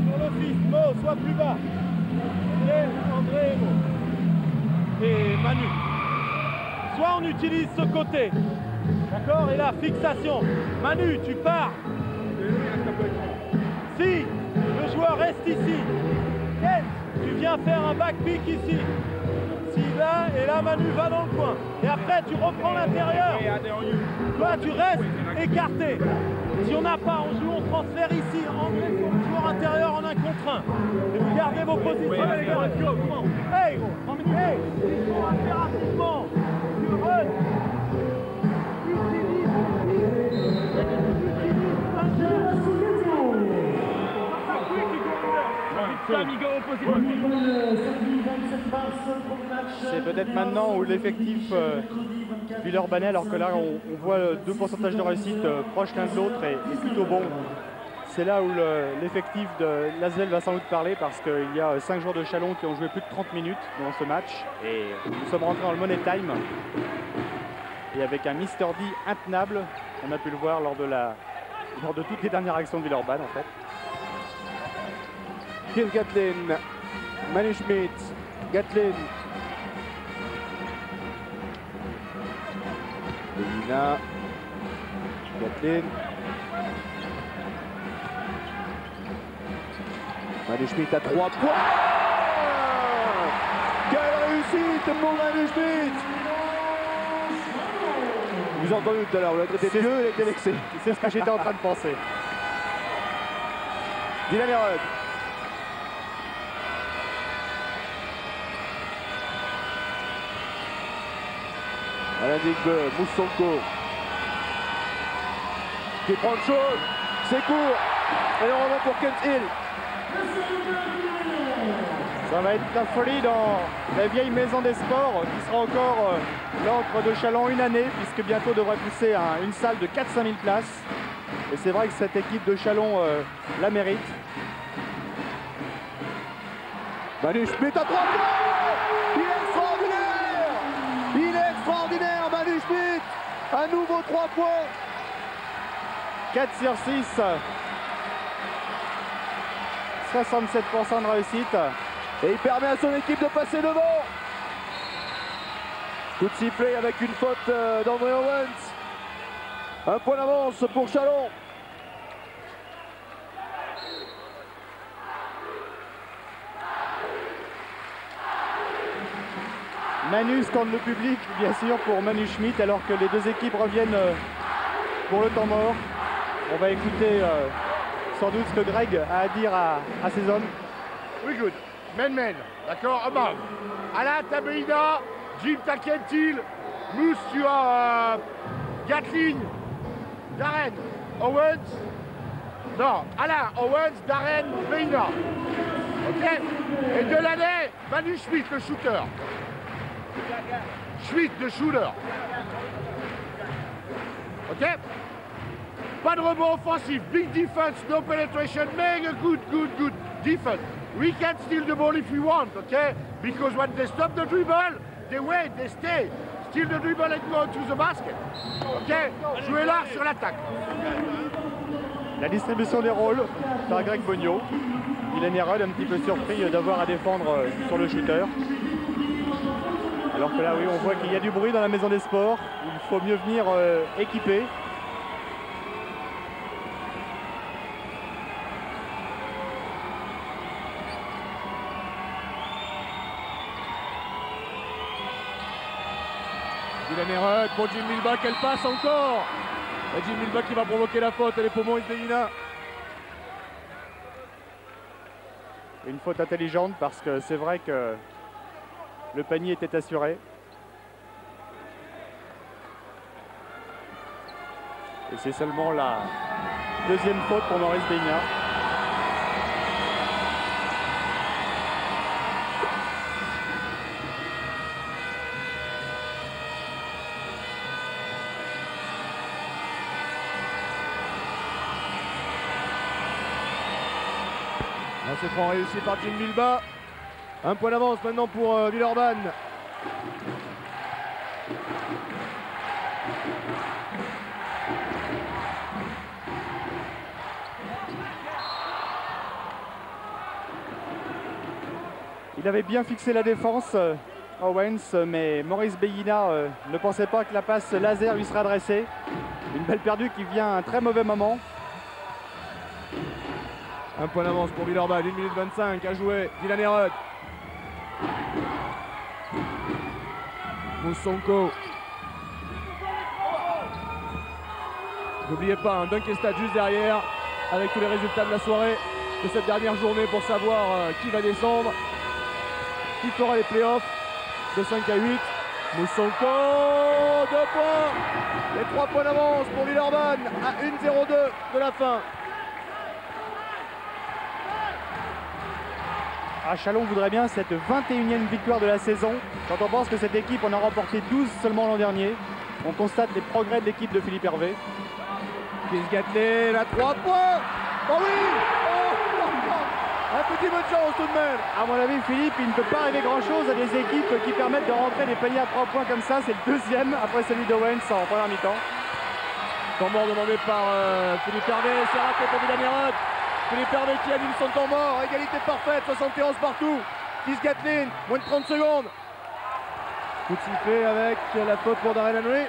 Sur l'office, Mo, sois plus bas. André et Mo. Et Manu. Soit on utilise ce côté. D'accord? Et là, fixation. Manu, tu pars. Si le joueur reste ici, Kent, tu viens faire un back pick ici. Si là, et là Manu va dans le coin. Et après tu reprends l'intérieur. Toi tu restes écarté. Si on n'a pas, on joue, on transfère ici. André sur le joueur intérieur en 1 contre 1. Et vous gardez vos positions. Hey gros, hey, il faut impérativement. Tu run. Utilise un jeu. C'est peut-être maintenant où l'effectif Villeurbanne, alors que là on voit 2 pourcentages de réussite proches l'un de l'autre et plutôt bon. C'est là où l'effectif de l'Asvel va sans doute parler, parce qu'il y a 5 joueurs de Châlons qui ont joué plus de 30 minutes dans ce match. Et nous sommes rentrés dans le Money Time. Et avec un Mr. D intenable, on a pu le voir lors de toutes les dernières actions de Villeurbanne en fait. Kirk Gatlin, Manu Schmidt, Gatlin. Lina, Gatlin. Manu Schmidt à 3 points. Quelle réussite pour Manu Schmidt. Vous avez entendu tout à l'heure, vous l'avez traité de vieux, il a été vexé. C'est ce que j'étais en train de penser. Dylan Herod. Alain Digbe, Moussonko qui prend le chaud, c'est court, et on revient pour Kent Hill. Ça va être la folie dans la vieille maison des sports qui sera encore l'Ancre de Châlons une année, puisque bientôt devrait pousser une salle de 4-5 000 places. Et c'est vrai que cette équipe de Châlons la mérite. Manu Schmidt à 3 points. Il est extraordinaire. Il est extraordinaire, Manu Schmidt. Un nouveau 3 points. 4 sur 6. 67% de réussite. Et il permet à son équipe de passer devant. Coup de sifflet avec une faute d'André Owens. Un point d'avance pour Châlons. Manu scande le public, bien sûr, pour Manu Schmidt, alors que les 2 équipes reviennent pour le temps mort. On va écouter sans doute ce que Greg a à dire à ses hommes. Oui, good. Men, d'accord, above. Alain, t'as Beida, Jim, t'as Kent Hill, Mousse, tu as Gatling, Darren, Owens. Non, Alain, Owens, Darren, Beida. Ok. Et de l'année, Manu Schmidt, le shooter. Schmidt, le shooter. Ok. Pas de rebond offensif, big defense, no penetration, make a good defense. We can steal the ball if we want, okay? Because when they stop the dribble, they wait, they stay. Steal the dribble and go to the basket. Ok? Jouez large sur l'attaque. La distribution des rôles par Greg Bogno. Dylan Herod un petit peu surpris d'avoir à défendre sur le shooter. Alors que là, oui, on voit qu'il y a du bruit dans la maison des sports. Il faut mieux venir équiper. Dylan Herod pour Jim Milbach, elle passe encore. Et Jim Milbach qui va provoquer la faute, elle est pour Maurice Delina. Une faute intelligente parce que c'est vrai que le panier était assuré. Et c'est seulement la 2e faute pour Maurice Delina. Lancer franc réussi par Jim Bilba. Un point d'avance maintenant pour Villeurbanne. Il avait bien fixé la défense, Owens, mais Maurice Beguina ne pensait pas que la passe laser lui serait adressée. Une balle perdue qui vient à un très mauvais moment. Un point d'avance pour Villeurbanne, 1 minute 25 à jouer. Dylan Herod. Moussonko. N'oubliez pas, un dunk et stade juste derrière, avec tous les résultats de la soirée de cette dernière journée pour savoir qui va descendre, qui fera les playoffs de 5 à 8. Moussonko, 2 points et 3 points d'avance pour Villeurbanne à 1-0-2 de la fin. Chalon voudrait bien cette 21e victoire de la saison. Quand on pense que cette équipe en a remporté 12 seulement l'an dernier, on constate les progrès de l'équipe de Philippe Hervé. Chris Gatlin à 3 points. Oh oui, un petit peu de chance tout de même. À mon avis, Philippe, il ne peut pas arriver grand-chose à des équipes qui permettent de rentrer des paniers à 3 points comme ça. C'est le deuxième après celui d'Owens en première mi-temps. Temps mort demandé par Philippe Hervé. C'est raté pour Dylan Herod. Philippe Hervé qui annule son temps mort. Égalité parfaite, 71 partout. Chris Gatlin, moins de 30 secondes. Coup de sifflet avec la faute pour Darren Henry.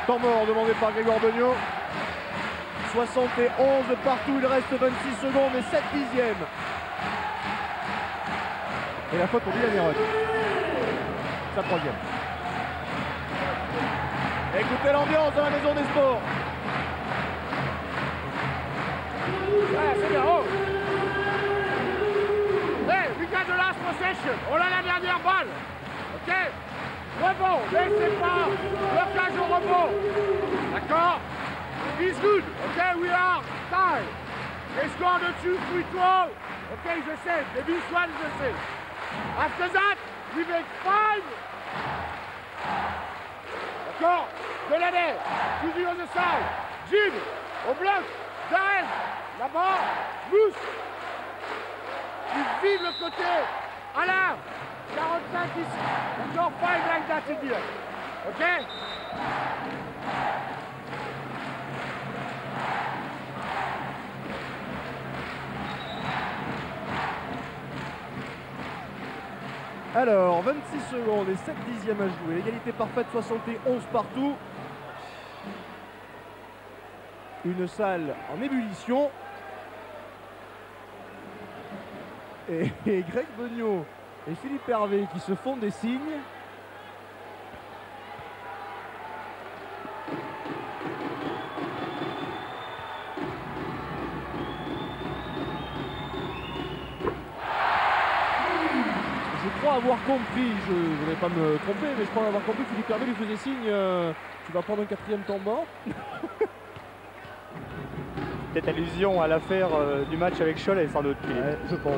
Temps mort demandé par Grégoire Beugnot. 71 partout, il reste 26 secondes et 7 dixièmes. Et la faute pour Dylan Herod. Sa troisième. Écoutez l'ambiance dans la maison des sports. C'est bien, oh. Hey, we got the last possession. On a la dernière balle. Ok. Rebond, laissez pas blocage au rebond. D'accord. It's good. Ok, we are time. They score the 2 free throw. Ok, je sais. The big one, je sais. After that, we make 5. D'accord. De l'année. To the other side. Jim, au bloc. Darren, là-bas. Mousse. Ils vivent le côté. Alain. 45 ici. D'accord, 5 like that in here. Ok. Alors, 26 secondes et 7 dixièmes à jouer. Égalité parfaite, 71 partout. Une salle en ébullition. Et Greg Beugnot et Philippe Hervé qui se font des signes. Je crois avoir compris, je ne voudrais pas me tromper, mais je crois avoir compris, Philippe Hervé lui faisait signe, tu vas prendre un 4e temps mort. Peut-être allusion à l'affaire du match avec Cholet, sans doute. Ouais, je pense.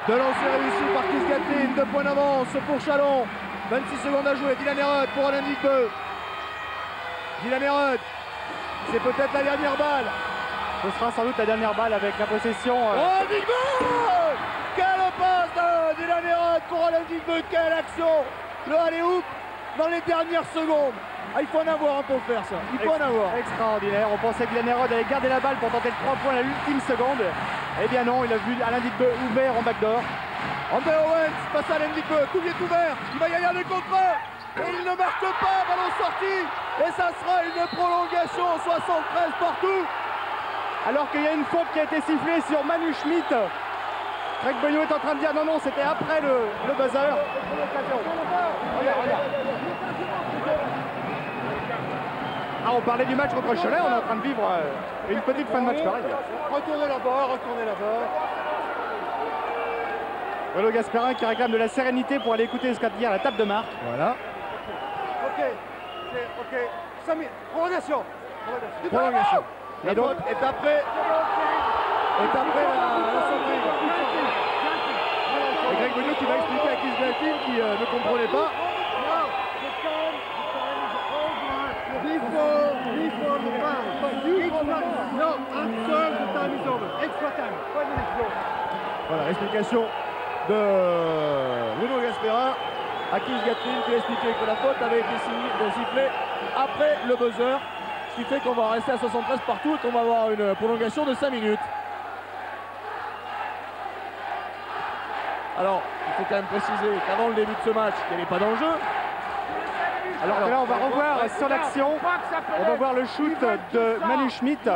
De lancer réussi par Chris Gatlin, 2 points d'avance pour Chalon. 26 secondes à jouer, Dylan Herod pour Alain Digbeu. Dylan Herod, c'est peut-être la dernière balle. Ce sera sans doute la dernière balle avec la possession. Oh, Digbeu! Quelle passe de Dylan Herod pour Alain Digbeu, quelle action! Le alley-oop dans les dernières secondes. Ah, il faut en avoir un pour faire ça, il faut en avoir. Extraordinaire, on pensait que Dylan Herod allait garder la balle pour tenter le 3 points à l'ultime seconde. Eh bien non, il a vu Alain Digbeu ouvert en backdoor. André Owens passe à Alain Digbeu, coup est ouvert, il va y aller contre eux. Et il ne marque pas, ballon sorti. Et ça sera une prolongation, 73 partout. Alors qu'il y a une faute qui a été sifflée sur Manu Schmidt. Greg Beugnot est en train de dire non, non, c'était après le buzzer. Ah, on parlait du match contre Cholet, on est en train de vivre une petite fin de match pareil. Retournez là-bas, retournez là-bas. Renaud Gasperin qui réclame de la sérénité pour aller écouter ce qu'a dit à la table de marque. Voilà. Ok. 5 minutes. Prolongation. Prolongation. Et donc, est après la sonnerie. Et Greg Beugnot qui va expliquer à Chris Gatlin qui ne comprenait pas. No, after the time is over. Extra time. 5 minutes go. Voilà, l'explication de Bruno Gasperin à Keith Gatlin qui a expliqué que la faute avait été sifflée après le buzzer, ce qui fait qu'on va rester à 73 partout et qu'on va avoir une prolongation de 5 minutes. Alors, il faut quand même préciser qu'avant le début de ce match, il n'y avait pas d'enjeu. Alors que là, on va revoir sur l'action, on va voir le shoot de Manu Schmidt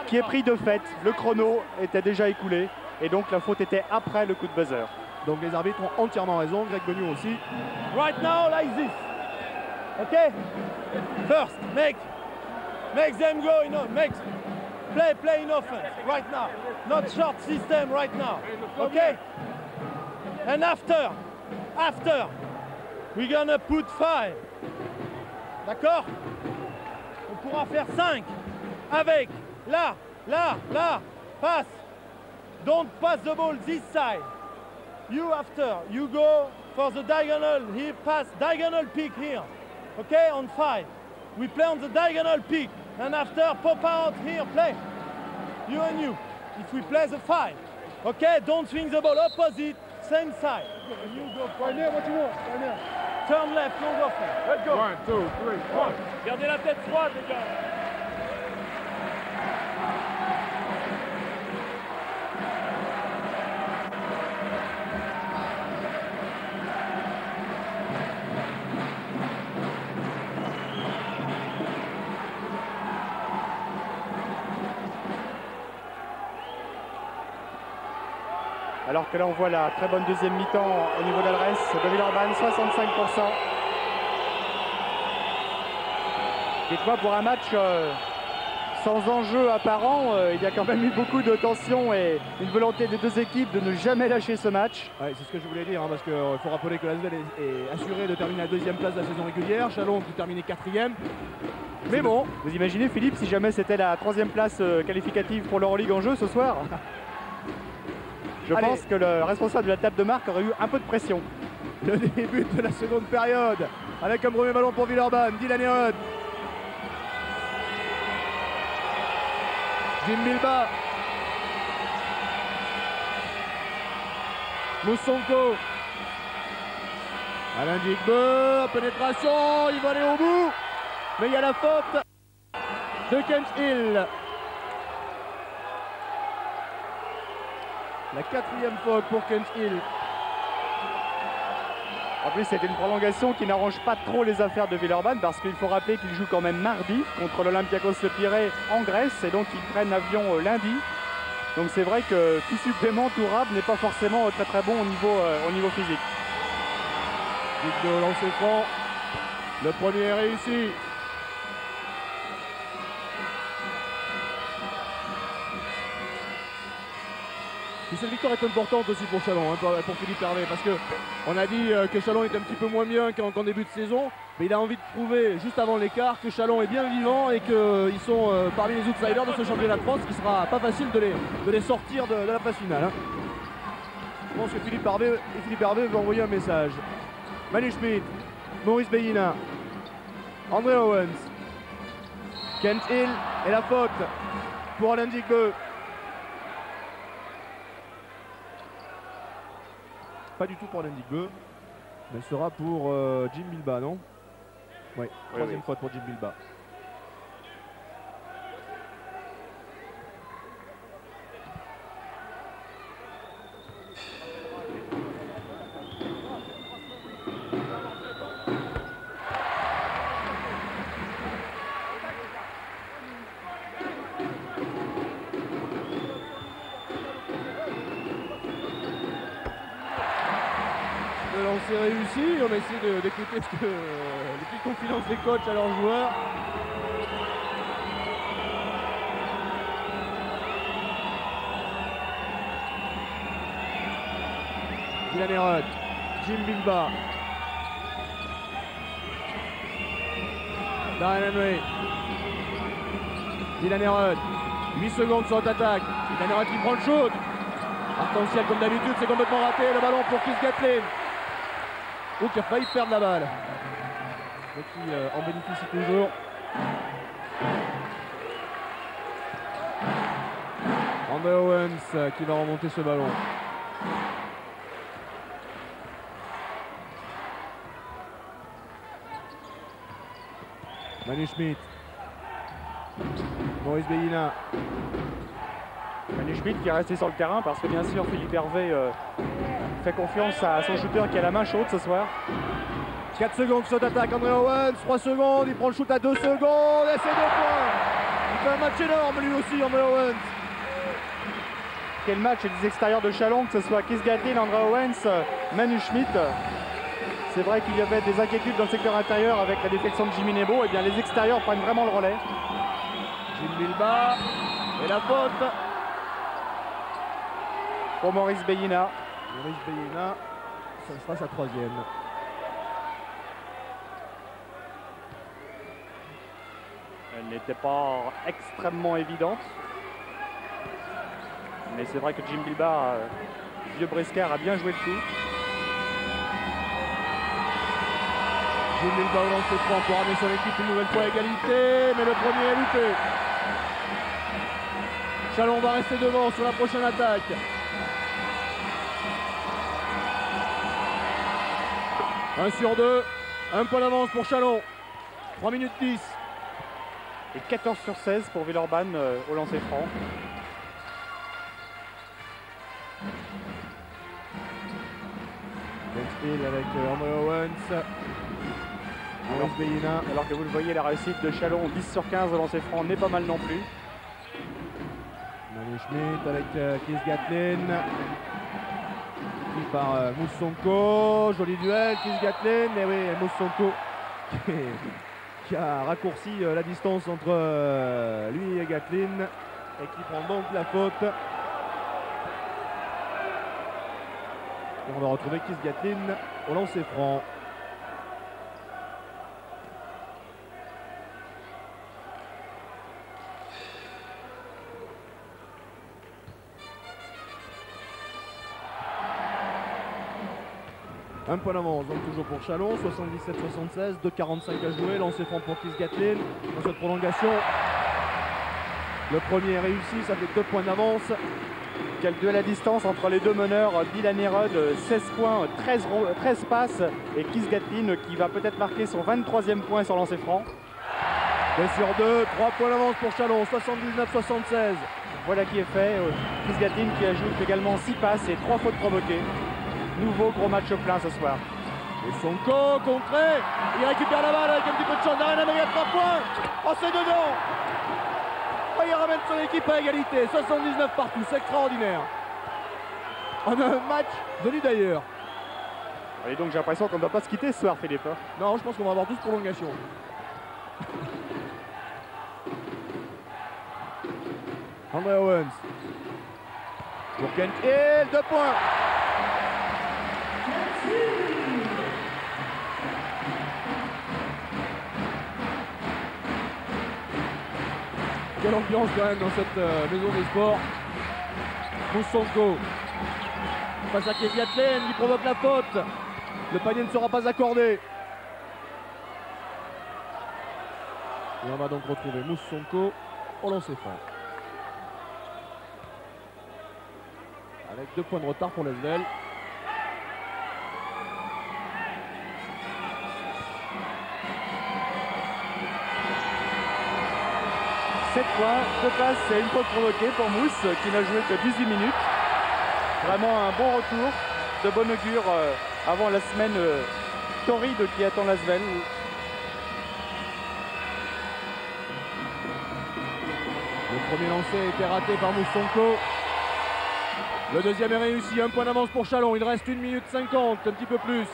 qui est pris de fait. Le chrono était déjà écoulé et donc la faute était après le coup de buzzer. Donc les arbitres ont entièrement raison, Greg Beniou aussi. Right now, like this. Okay? First, make them go, play in offense right now. Not short system right now. Okay? And after, we're gonna put 5. D'accord? On pourra faire 5 avec là, pass. Don't pass the ball this side. You after, you go for the diagonal, here pass, diagonal pick here. Okay, on 5. We play on the diagonal pick. And after, pop out here, play. You and you. If we play the 5. Okay, don't swing the ball opposite, same side. And you go right there, what you want? Right there. Turn left, long offense. Let's go. 1, 2, 3, 4. Gardez la tête froide, les gars. Alors que là on voit la très bonne deuxième mi-temps au niveau d'Alres de Villeurbanne, 65%. Dites-moi, pour un match sans enjeu apparent, il y a quand même eu beaucoup de tension et une volonté des deux équipes de ne jamais lâcher ce match. Ouais, c'est ce que je voulais dire, hein, parce qu'il faut rappeler que l'Asvel est assuré de terminer à la deuxième place de la saison régulière, Chalon qui terminait 4e. Mais bon, vous imaginez Philippe si jamais c'était la 3e place qualificative pour l'Euroleague en jeu ce soir? Je pense que le responsable de la table de marque aurait eu un peu de pression. Le début de la seconde période, avec un premier ballon pour Villeurbanne, Dylan Herod. Jim Bilba. Moussonko. Alain Digbeu, pénétration, il va aller au bout. Mais il y a la faute de Kent Hill. La 4e faute pour Kent Hill. En plus, c'était une prolongation qui n'arrange pas trop les affaires de Villeurbanne parce qu'il faut rappeler qu'ils jouent quand même mardi contre l'Olympiakos Le Pirée en Grèce et donc ils prennent avion lundi. Donc c'est vrai que tout supplément, tout rab n'est pas forcément très très bon au niveau physique. Vite de lancer franc. Le premier est réussi. Et cette victoire est importante aussi pour Chalon, hein, pour Philippe Hervé, parce qu'on a dit que Chalon est un petit peu moins bien qu'en début de saison, mais il a envie de prouver juste avant l'écart que Chalon est bien vivant et qu'ils sont parmi les outsiders de ce championnat de France, qui sera pas facile de les sortir de la phase finale. Hein. Je pense que Philippe Hervé va envoyer un message. Manu Schmidt, Maurice Bellina, André Owens, Kent Hill et la faute pour Alain Digbeu. Pas du tout pour Alain Digbeu, mais elle sera pour Jim Bilba, non? Oui, troisième faute pour Jim Bilba. C'est réussi, on a essayé d'écouter les petites confidences des coachs à leurs joueurs. Dylan Herod, Jim Bilba, Darren Henry, Dylan Herod, 8 secondes sur l'attaque, Dylan Herod qui prend le shoot. Arc-en-ciel comme d'habitude, c'est complètement raté, le ballon pour Keith Gatlin. Ou qui a failli perdre la balle. Donc qui en bénéficie toujours. André Owens qui va remonter ce ballon. Manu Schmidt. Maurice Bellina. Manu Schmidt qui est resté sur le terrain parce que bien sûr Philippe Hervé fait confiance à son shooter qui a la main chaude ce soir. 4 secondes saut d'attaque, André Owens, 3 secondes, il prend le shoot à 2 secondes et c'est 2 points. Il fait un match énorme lui aussi, André Owens. Quel match des extérieurs de Chalon, que ce soit Keith Gatlin, André Owens, Manu Schmidt. C'est vrai qu'il y avait des inquiétudes dans le secteur intérieur avec la défection de Jimmy Nebo. Et bien les extérieurs prennent vraiment le relais. Jim Bilba et la faute pour Maurice Bellina. Maurice Bellina, ça sera sa 3e. Elle n'était pas extrêmement évidente. Mais c'est vrai que Jim Bilba, vieux briscard, a bien joué le coup. Jim Bilba au lancer franc pour amener son équipe une nouvelle fois à égalité, mais le premier est loupé. Chalon va rester devant sur la prochaine attaque. Un sur 2, un point d'avance pour Chalon. 3 minutes 10. Et 14 sur 16 pour Villeurbanne au lancer franc. Hill avec André Owens. Maurice Bellina. Alors que vous le voyez, la réussite de Chalon, 10 sur 15 au lancer franc, n'est pas mal non plus. Manu Schmidt avec Keith Gatlin. Pris par Moussonko. Joli duel, Keith Gatlin. Et oui, Moussonko qui a raccourci la distance entre lui et Gatlin. Et qui prend donc la faute. Et on va retrouver Keith Gatlin au lancer franc. Un point d'avance, donc toujours pour Chalon, 77-76, 2,45 à jouer, lancer franc pour Keith Gatlin dans cette prolongation. Le premier est réussi, ça fait 2 points d'avance. Quel duel à distance entre les deux meneurs, Dylan Herod, 16 points, 13 passes, et Keith Gatlin qui va peut-être marquer son 23e point sur lancer franc. 2 sur 2, 3 points d'avance pour Chalon, 79-76. Voilà qui est fait. Keith Gatlin qui ajoute également 6 passes et 3 fautes provoquées. Nouveau gros match plein ce soir. Et Sonko contré, il récupère la balle avec un petit peu de chance d'arrêt, mais il y a 3 points. Oh, c'est dedans. Oh, il ramène son équipe à égalité, 79 partout, c'est extraordinaire. On a un match venu d'ailleurs. Et donc j'ai l'impression qu'on ne doit pas se quitter ce soir, Philippe. Non, je pense qu'on va avoir 12 prolongations. André Owens. Pour Kent Hill, 2 points. Quelle ambiance quand même dans cette maison des sports. Moussonko face à Keith Gatlin qui provoque la faute. Le panier ne sera pas accordé. Et on va donc retrouver Moussonko au lancer franc. Avec 2 points de retard pour l'Asvel. Points, 2 passes et une faute provoquée pour Mousse qui n'a joué que 18 minutes. Vraiment un bon retour, de bon augure avant la semaine torride qui attend l'Asvel. Le premier lancé a été raté par Moussonko. Le deuxième est réussi, 1 point d'avance pour Chalon. Il reste 1 minute 50, un petit peu plus.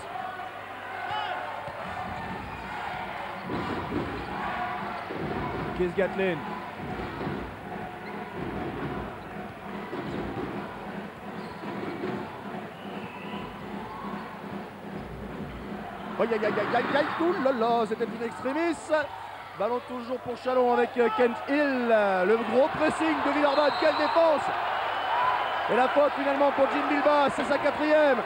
Keith Gatlin. Aïe aïe aïe aïe aïe, ouh là là, c'était une extremis. Ballon toujours pour Chalon avec Kent Hill. Le gros pressing de Villeurbanne, quelle défense. Et la faute finalement pour Jim Bilba, c'est sa 4e.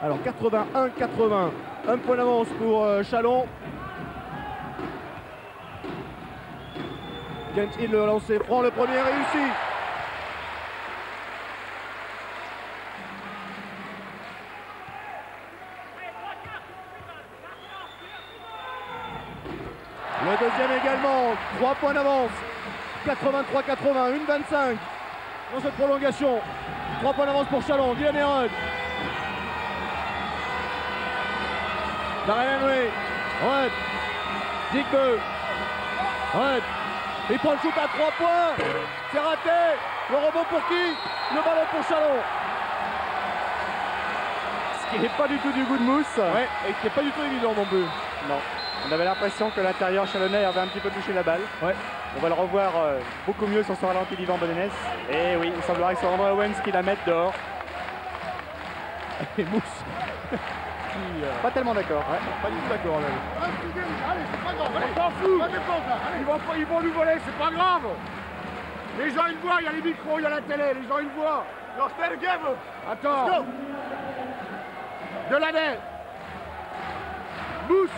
Alors 81-80. Un point d'avance pour Chalon. Kent Hill le lancer franc, le premier réussi. Le deuxième également, 3 points d'avance. 83-80, 1-25 dans cette prolongation. 3 points d'avance pour Chalon, Dylan Herod. Darren Henry, Red, Digbeu, Red, il prend le shoot à 3 points, c'est raté, le rebond pour qui? Le ballon pour Chalon. Ce qui n'est pas du tout du goût de Mousse. Ouais, et qui n'est pas du tout évident non plus. Non, on avait l'impression que l'intérieur chalonnais avait un petit peu touché la balle. Ouais. On va le revoir beaucoup mieux sur ce ralenti d'Yvan Bonenès. Et oui, il semblerait que c'est André Owens qui la mette dehors. Et Mousse. Pas tellement d'accord. Ouais, pas du tout d'accord là. Allez, c'est pas grave, allez, t'en fous. Ils vont nous voler, c'est pas grave. Les gens ils voient, il y a les micros, il y a la télé, les gens ils voient. Alors fais le game. Attends. De l'année. Mousse.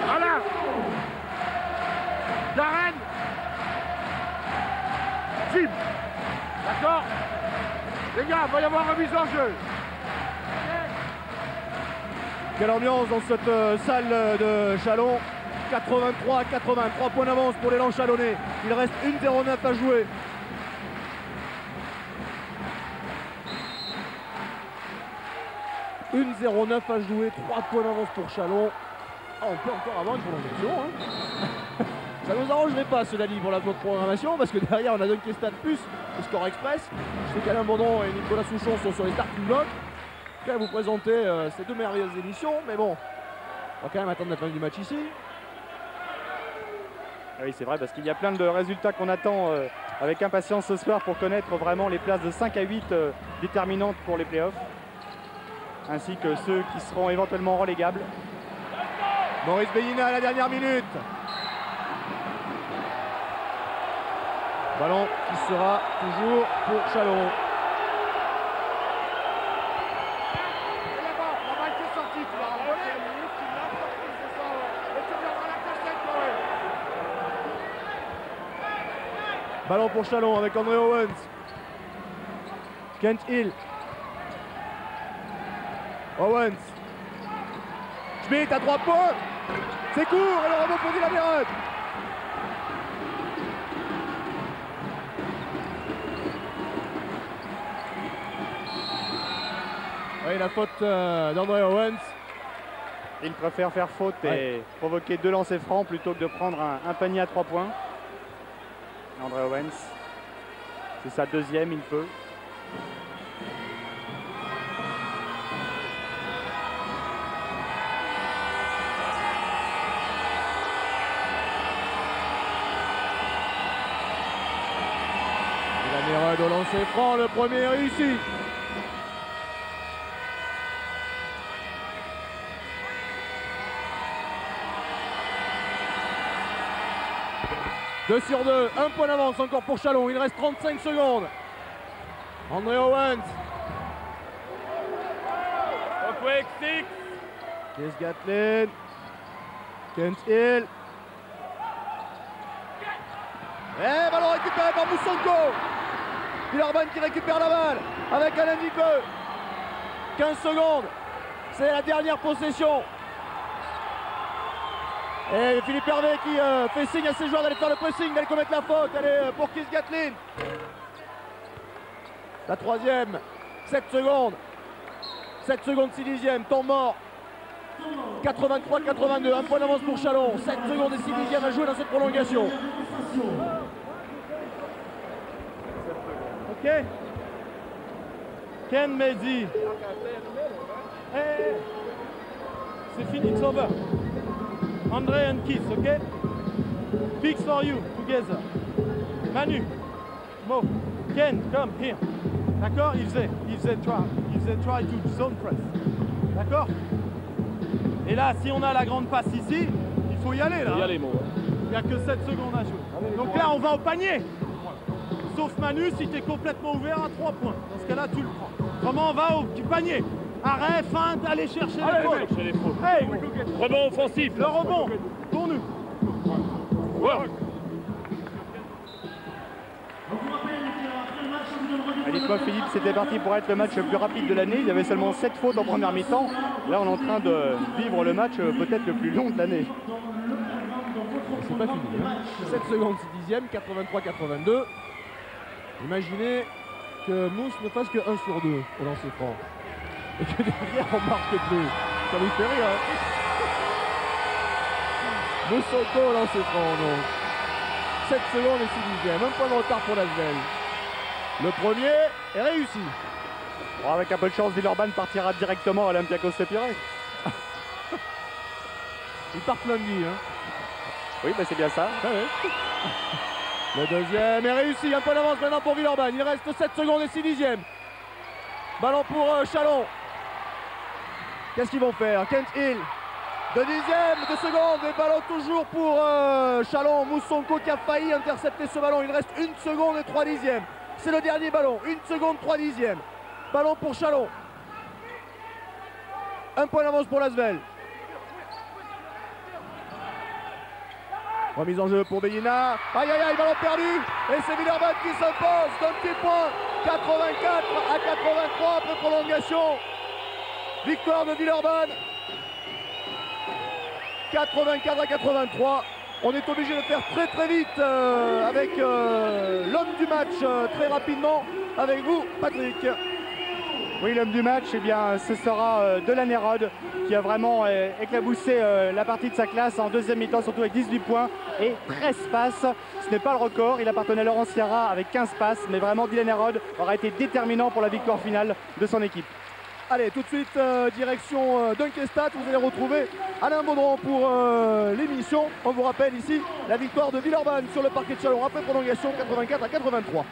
Voilà. Darren. Jim. D'accord. Les gars, il va y avoir remise en jeu. Quelle ambiance dans cette salle de Chalon. 83-83 points d'avance pour l'élan chalonnais. Il reste 1-0-9 à jouer. « 1-0-9 à jouer, 3 points d'avance pour Chalon. Ah, on peut encore avoir une prolongation. Hein. Ça ne nous arrangerait pas, cela dit, pour la programmation, parce que derrière, on a Dunkestad plus le score express. Je sais qu'Alain Bondon et Nicolas Souchon sont sur les starting blocks. Je vais vous présenter ces deux merveilleuses émissions, mais bon, on va quand même attendre la fin du match ici. Oui, c'est vrai, parce qu'il y a plein de résultats qu'on attend avec impatience ce soir pour connaître vraiment les places de 5 à 8 déterminantes pour les playoffs, ainsi que ceux qui seront éventuellement relégables. Maurice Bellina à la dernière minute. Ballon qui sera toujours pour Chalon. Ballon pour Chalon avec André Owens. Kent Hill. Owens. Schmidt à 3 points. C'est court et le rebond pour Dylan Herod. Oui, la faute d'André Owens. Il préfère faire faute et provoquer 2 lancers francs plutôt que de prendre un panier à 3 points. André Owens, c'est sa deuxième, il peut. Dylan Herod au lancer franc, le premier réussi. Deux sur 2, un point d'avance encore pour Chalon, il reste 35 secondes. André Owens. Quick six. Keith Gatlin. Kent Hill. Et ballon récupéré par Moussonko. Villarban qui récupère la balle avec Alain Digbeu. 15 secondes. C'est la dernière possession. Et Philippe Hervé qui fait signe à ses joueurs d'aller faire le pressing, d'aller commettre la faute. Elle est pour Keith Gatlin. La troisième, 7 secondes. 7 secondes 6 dixièmes, temps mort. 83-82, un point d'avance pour Chalon. 7 secondes et 6 dixièmes à jouer dans cette prolongation. Ok. Ken Mehdi. Hey. C'est fini, it's over. André and Keith, ok? Fix for you, together. Manu, Mo, Ken, come here. D'accord? Il faisait try to zone press. D'accord? Et là, si on a la grande passe ici, il faut y aller là. Il y aller, Mo. Il n'y a que 7 secondes à jouer. Donc là, on va au panier. Sauf Manu, si tu es complètement ouvert à 3 points. Dans ce cas-là, tu le prends. Autrement, va au petit panier. Arrête, feinte, allez chercher les fautes. Hey, Rebond offensif. le rebond, pour nous. Dites-moi Philippe, c'était parti pour être le match le plus rapide de l'année. Il y avait seulement 7 fautes en première mi-temps. Là, on est en train de vivre le match peut-être le plus long de l'année. C'est pas fini. Hein. 7 secondes, 6 dixièmes, 83-82. Imaginez que Mousse ne fasse que 1 sur 2 au lancer franc. Et que derrière on marque plus. Ça vous fait rire. Hein. Moussonko au lancer franc, non. 7 secondes et 6 dixièmes. Un point de retard pour l'Asvel. Le premier est réussi. Bon, avec un peu de chance, Villeurbanne partira directement à Olympiakos Épiré. Ils partent lundi. Hein. Oui, bah c'est bien ça. Ah ouais. Le deuxième est réussi. Un point d'avance maintenant pour Villeurbanne. Il reste 7 secondes et 6 dixièmes. Ballon pour Chalon. Qu'est-ce qu'ils vont faire? Kent Hill. 2 dixièmes, 2 secondes. Et ballon toujours pour Chalon. Moussonko qui a failli intercepter ce ballon. Il reste 1 seconde et 3 dixièmes. C'est le dernier ballon. 1 seconde, 3 dixièmes. Ballon pour Chalon. Un point d'avance pour l'Asvel. Remise en jeu pour Bellina. Aïe aïe aïe, ballon perdu. Et c'est Villeurbanne qui s'impose d'un petit point. 84 à 83 après prolongation. Victoire de Villeurbanne. 84 à 83. On est obligé de faire très très vite avec l'homme du match très rapidement. Avec vous, Patrick. Oui, l'homme du match, eh bien, ce sera Delan Hérode qui a vraiment éclaboussé la partie de sa classe en deuxième mi-temps, surtout avec 18 points et 13 passes. Ce n'est pas le record, il appartenait à Laurent Sierra avec 15 passes, mais vraiment Delan Hérode aura été déterminant pour la victoire finale de son équipe. Allez, tout de suite, direction Dunkestat. Vous allez retrouver Alain Baudron pour l'émission. On vous rappelle ici la victoire de Villeurbanne sur le parquet de Chalon après prolongation 84 à 83.